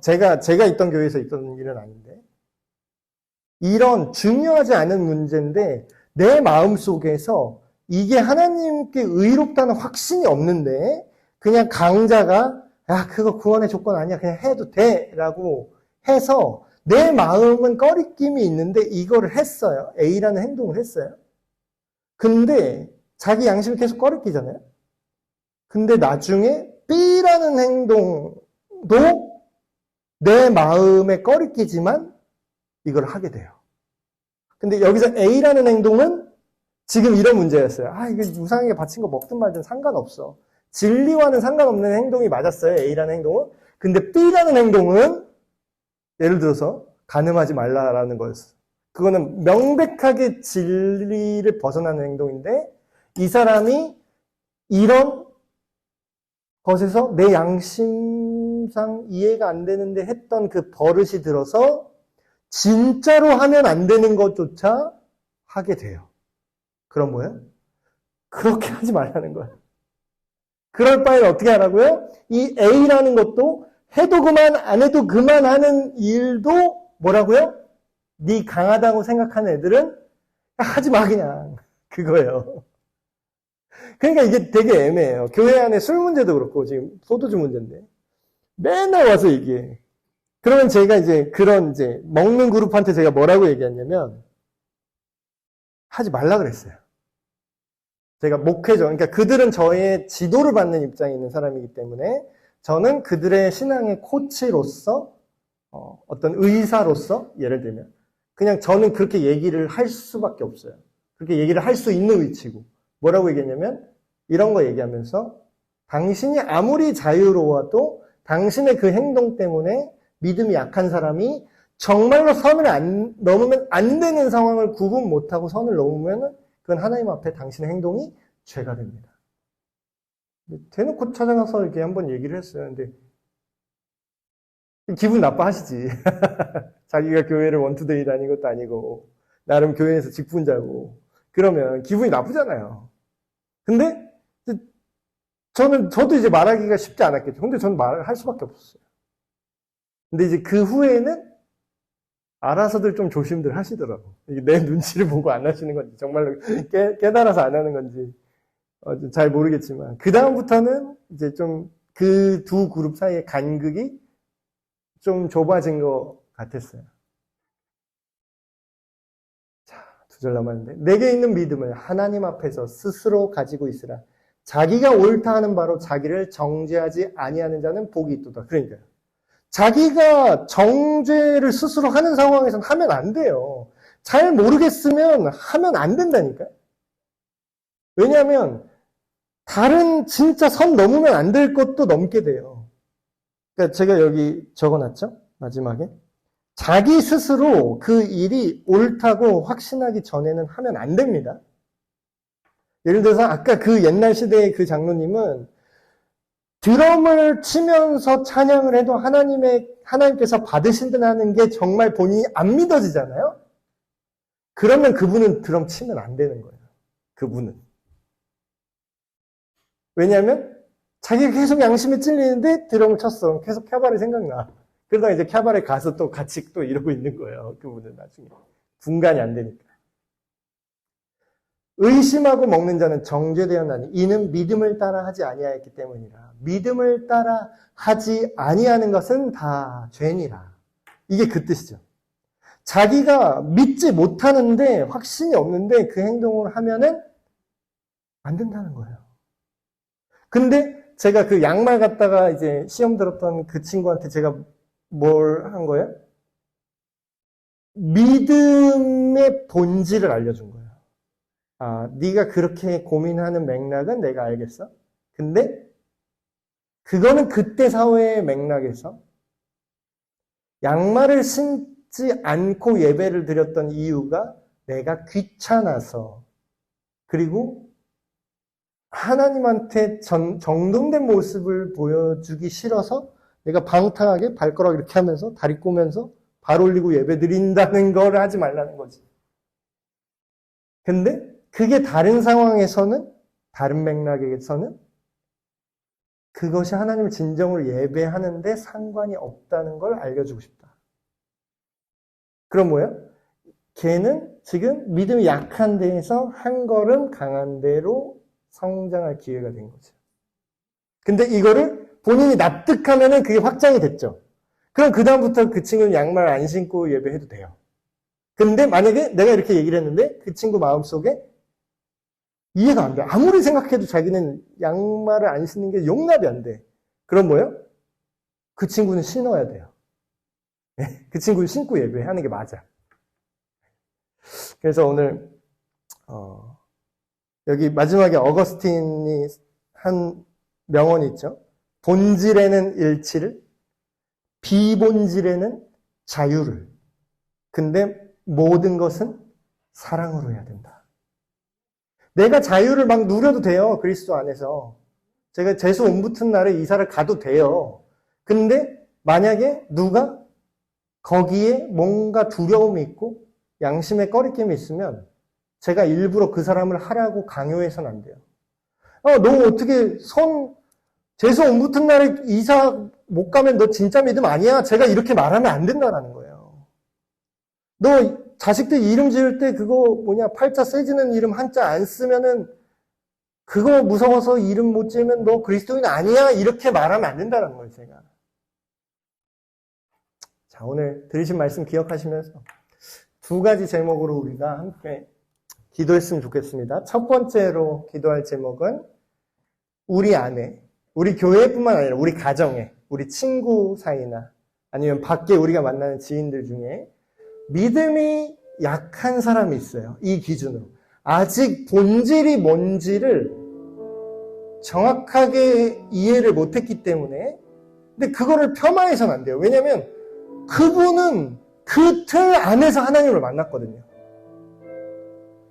제가 있던 교회에서 있던 일은 아닌데 이런 중요하지 않은 문제인데 내 마음속에서 이게 하나님께 의롭다는 확신이 없는데 그냥 강자가 야 그거 구원의 조건 아니야 그냥 해도 돼 라고 해서 내 마음은 꺼리낌이 있는데 이거를 했어요. A라는 행동을 했어요. 근데 자기 양심이 계속 꺼리끼잖아요. 근데 나중에 B라는 행동도 내 마음에 꺼리끼지만 이걸 하게 돼요. 근데 여기서 A라는 행동은 지금 이런 문제였어요. 아, 이게 우상에게 바친 거 먹든 말든 상관없어. 진리와는 상관없는 행동이 맞았어요. A라는 행동은. 근데 B라는 행동은 예를 들어서 간음하지 말라라는 거였어요. 그거는 명백하게 진리를 벗어나는 행동인데 이 사람이 이런 것에서 내 양심상 이해가 안 되는데 했던 그 버릇이 들어서 진짜로 하면 안 되는 것조차 하게 돼요. 그럼 뭐예요? 그렇게 하지 말라는 거예요. 그럴 바에는 어떻게 하라고요? 이 A라는 것도 해도 그만 안 해도 그만하는 일도 뭐라고요? 네 강하다고 생각하는 애들은 하지 마 그냥 그거예요. 그러니까 이게 되게 애매해요. 교회 안에 술 문제도 그렇고 지금 소도주 문제인데 맨날 와서 얘기해. 그러면 제가 이제 그런 이제 먹는 그룹한테 제가 뭐라고 얘기했냐면 하지 말라 그랬어요. 제가 목회죠. 그러니까 그들은 저의 지도를 받는 입장에 있는 사람이기 때문에 저는 그들의 신앙의 코치로서 어떤 의사로서 예를 들면 그냥 저는 그렇게 얘기를 할 수밖에 없어요. 그렇게 얘기를 할 수 있는 위치고 뭐라고 얘기했냐면 이런 거 얘기하면서 당신이 아무리 자유로워도 당신의 그 행동 때문에 믿음이 약한 사람이 정말로 선을 넘으면 안 되는 상황을 구분 못하고 선을 넘으면 그건 하나님 앞에 당신의 행동이 죄가 됩니다. 대놓고 찾아가서 이렇게 한번 얘기를 했어요. 근데 기분 나빠하시지. 자기가 교회를 원투데이 다닌 것도 아니고 나름 교회에서 직분자고 그러면 기분이 나쁘잖아요. 근데 저도 이제 말하기가 쉽지 않았겠죠. 근데 저는 말을 할 수밖에 없었어요. 근데 이제 그 후에는 알아서들 좀 조심들 하시더라고. 이게 내 눈치를 보고 안 하시는 건지, 정말로 깨달아서 안 하는 건지, 잘 모르겠지만, 그다음부터는 이제 좀 그 두 그룹 사이의 간극이 좀 좁아진 것 같았어요. 자, 2절 남았는데. 내게 있는 믿음을 하나님 앞에서 스스로 가지고 있으라. 자기가 옳다 하는 바로 자기를 정죄하지 아니하는 자는 복이 있도다. 그러니까요. 자기가 정죄를 스스로 하는 상황에서는 하면 안 돼요. 잘 모르겠으면 하면 안 된다니까요. 왜냐하면 다른 진짜 선 넘으면 안 될 것도 넘게 돼요. 그러니까 제가 여기 적어놨죠? 마지막에. 자기 스스로 그 일이 옳다고 확신하기 전에는 하면 안 됩니다. 예를 들어서 아까 그 옛날 시대의 그 장로님은 드럼을 치면서 찬양을 해도 하나님께서 받으신다는 게 정말 본인이 안 믿어지잖아요? 그러면 그분은 드럼 치면 안 되는 거예요. 그분은. 왜냐하면 자기가 계속 양심에 찔리는데 드럼을 쳤어. 계속 캬바레 생각나. 그러다가 이제 캬바레 가서 또 같이 또 이러고 있는 거예요. 그분은 나중에. 분간이 안 되니까. 의심하고 먹는 자는 정죄되었나니 이는 믿음을 따라 하지 아니하였기 때문이라. 믿음을 따라 하지 아니하는 것은 다 죄니라. 이게 그 뜻이죠. 자기가 믿지 못하는데 확신이 없는데 그 행동을 하면은 안 된다는 거예요. 근데 제가 그 양말 갖다가 이제 시험 들었던 그 친구한테 제가 뭘 한 거예요? 믿음의 본질을 알려준 거예요. 아, 네가 그렇게 고민하는 맥락은 내가 알겠어. 근데 그거는 그때 사회의 맥락에서 양말을 신지 않고 예배를 드렸던 이유가 내가 귀찮아서, 그리고 하나님한테 정돈된 모습을 보여주기 싫어서 내가 방탕하게 발가락 이렇게 하면서 다리 꼬면서 발 올리고 예배 드린다는 걸 하지 말라는 거지. 근데 그게 다른 상황에서는, 다른 맥락에서는 그것이 하나님을 진정으로 예배하는데 상관이 없다는 걸 알려주고 싶다. 그럼 뭐예요? 걔는 지금 믿음이 약한 데에서 한 걸음 강한 데로 성장할 기회가 된 거죠. 근데 이거를 본인이 납득하면은 그게 확장이 됐죠. 그럼 그다음부터 그 친구는 양말 안 신고 예배해도 돼요. 근데 만약에 내가 이렇게 얘기를 했는데 그 친구 마음속에 이해가 안 돼. 아무리 생각해도 자기는 양말을 안 신는 게 용납이 안 돼. 그럼 뭐예요? 그 친구는 신어야 돼요. 그 친구는 신고 예배하는 게 맞아. 그래서 오늘 여기 마지막에 어거스틴이 한 명언이 있죠. 본질에는 일치를, 비본질에는 자유를. 근데 모든 것은 사랑으로 해야 된다. 내가 자유를 막 누려도 돼요. 그리스도 안에서. 제가 재수 온 붙은 날에 이사를 가도 돼요. 근데 만약에 누가 거기에 뭔가 두려움이 있고 양심의 꺼리낌이 있으면 제가 일부러 그 사람을 하라고 강요해서는 안 돼요. 너 어떻게 재수 온 붙은 날에 이사 못 가면 너 진짜 믿음 아니야? 제가 이렇게 말하면 안 된다는 거예요. 너 자식들 이름 지을 때 그거 팔자 세지는 이름 한자 안 쓰면은 그거 무서워서 이름 못 지으면 너 그리스도인 아니야? 이렇게 말하면 안 된다는 거예요, 제가. 자, 오늘 들으신 말씀 기억하시면서 두 가지 제목으로 우리가 함께 기도했으면 좋겠습니다. 첫 번째로 기도할 제목은 우리 안에, 우리 교회뿐만 아니라 우리 가정에, 우리 친구 사이나 아니면 밖에 우리가 만나는 지인들 중에 믿음이 약한 사람이 있어요. 이 기준으로. 아직 본질이 뭔지를 정확하게 이해를 못했기 때문에. 근데 그거를 폄하해서는 안 돼요. 왜냐하면 그분은 그 틀 안에서 하나님을 만났거든요.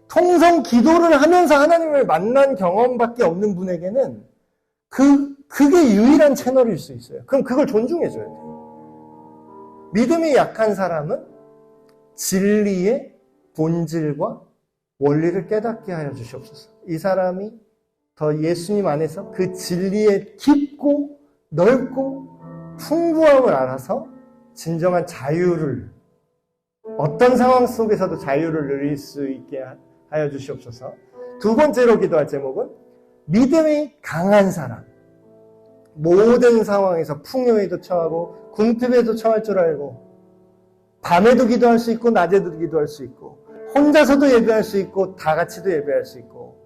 통성 기도를 하면서 하나님을 만난 경험밖에 없는 분에게는 그게 유일한 채널일 수 있어요. 그럼 그걸 존중해줘야 돼요. 믿음이 약한 사람은 진리의 본질과 원리를 깨닫게 하여 주시옵소서. 이 사람이 더 예수님 안에서 그 진리의 깊고 넓고 풍부함을 알아서 진정한 자유를, 어떤 상황 속에서도 자유를 누릴 수 있게 하여 주시옵소서. 두 번째로 기도할 제목은 믿음이 강한 사람. 모든 상황에서 풍요에도 처하고 궁핍에도 처할 줄 알고 밤에도 기도할 수 있고 낮에도 기도할 수 있고 혼자서도 예배할 수 있고 다 같이도 예배할 수 있고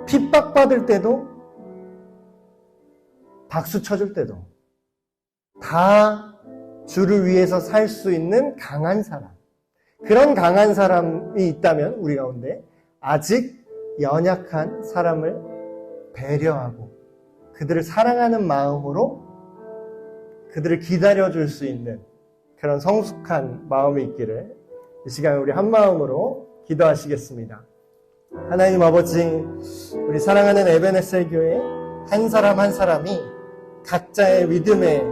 핍박받을 때도 박수 쳐줄 때도 다 주를 위해서 살 수 있는 강한 사람. 그런 강한 사람이 있다면 우리 가운데 아직 연약한 사람을 배려하고 그들을 사랑하는 마음으로 그들을 기다려줄 수 있는 그런 성숙한 마음이 있기를 이 시간에 우리 한 마음으로 기도하시겠습니다. 하나님 아버지, 우리 사랑하는 에베네셀 교회 한 사람 한 사람이 각자의 믿음의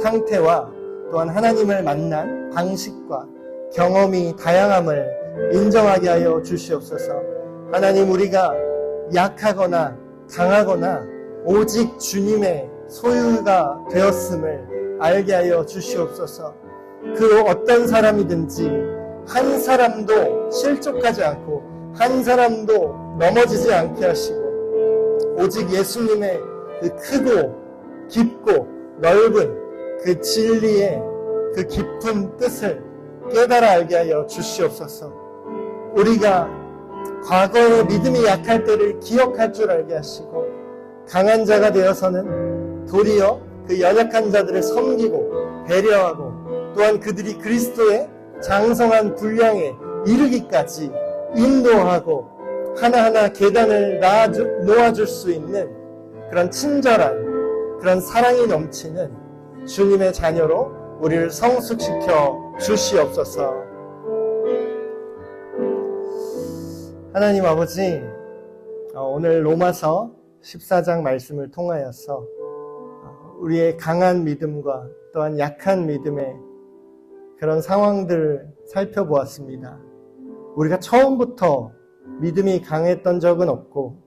상태와 또한 하나님을 만난 방식과 경험이 다양함을 인정하게 하여 주시옵소서. 하나님, 우리가 약하거나 강하거나 오직 주님의 소유가 되었음을 알게 하여 주시옵소서. 그 어떤 사람이든지 한 사람도 실족하지 않고 한 사람도 넘어지지 않게 하시고 오직 예수님의 그 크고 깊고 넓은 그 진리의 그 깊은 뜻을 깨달아 알게 하여 주시옵소서. 우리가 과거의 믿음이 약할 때를 기억할 줄 알게 하시고 강한 자가 되어서는 도리어 그 연약한 자들을 섬기고 배려하고 또한 그들이 그리스도의 장성한 분량에 이르기까지 인도하고 하나하나 계단을 놓아줄 수 있는 그런 친절한 그런 사랑이 넘치는 주님의 자녀로 우리를 성숙시켜 주시옵소서. 하나님 아버지, 오늘 로마서 14장 말씀을 통하여서 우리의 강한 믿음과 또한 약한 믿음의 그런 상황들을 살펴보았습니다. 우리가 처음부터 믿음이 강했던 적은 없고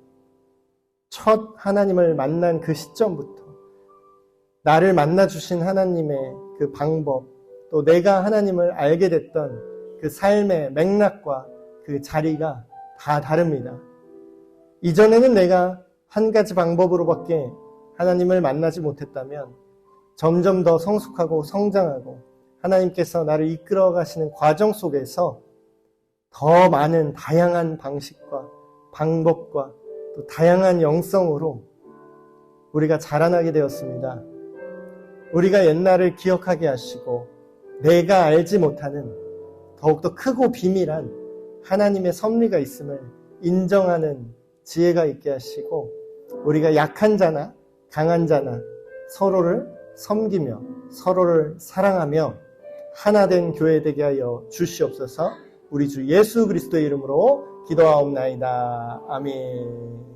첫 하나님을 만난 그 시점부터 나를 만나주신 하나님의 그 방법, 또 내가 하나님을 알게 됐던 그 삶의 맥락과 그 자리가 다 다릅니다. 이전에는 내가 한 가지 방법으로밖에 하나님을 만나지 못했다면 점점 더 성숙하고 성장하고 하나님께서 나를 이끌어 가시는 과정 속에서 더 많은 다양한 방식과 방법과 또 다양한 영성으로 우리가 자라나게 되었습니다. 우리가 옛날을 기억하게 하시고 내가 알지 못하는 더욱더 크고 비밀한 하나님의 섭리가 있음을 인정하는 지혜가 있게 하시고 우리가 약한 자나 강한 자나 서로를 섬기며 서로를 사랑하며 하나된 교회 되게 하여 주시옵소서. 우리 주 예수 그리스도의 이름으로 기도하옵나이다. 아멘.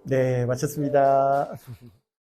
네, 마쳤습니다.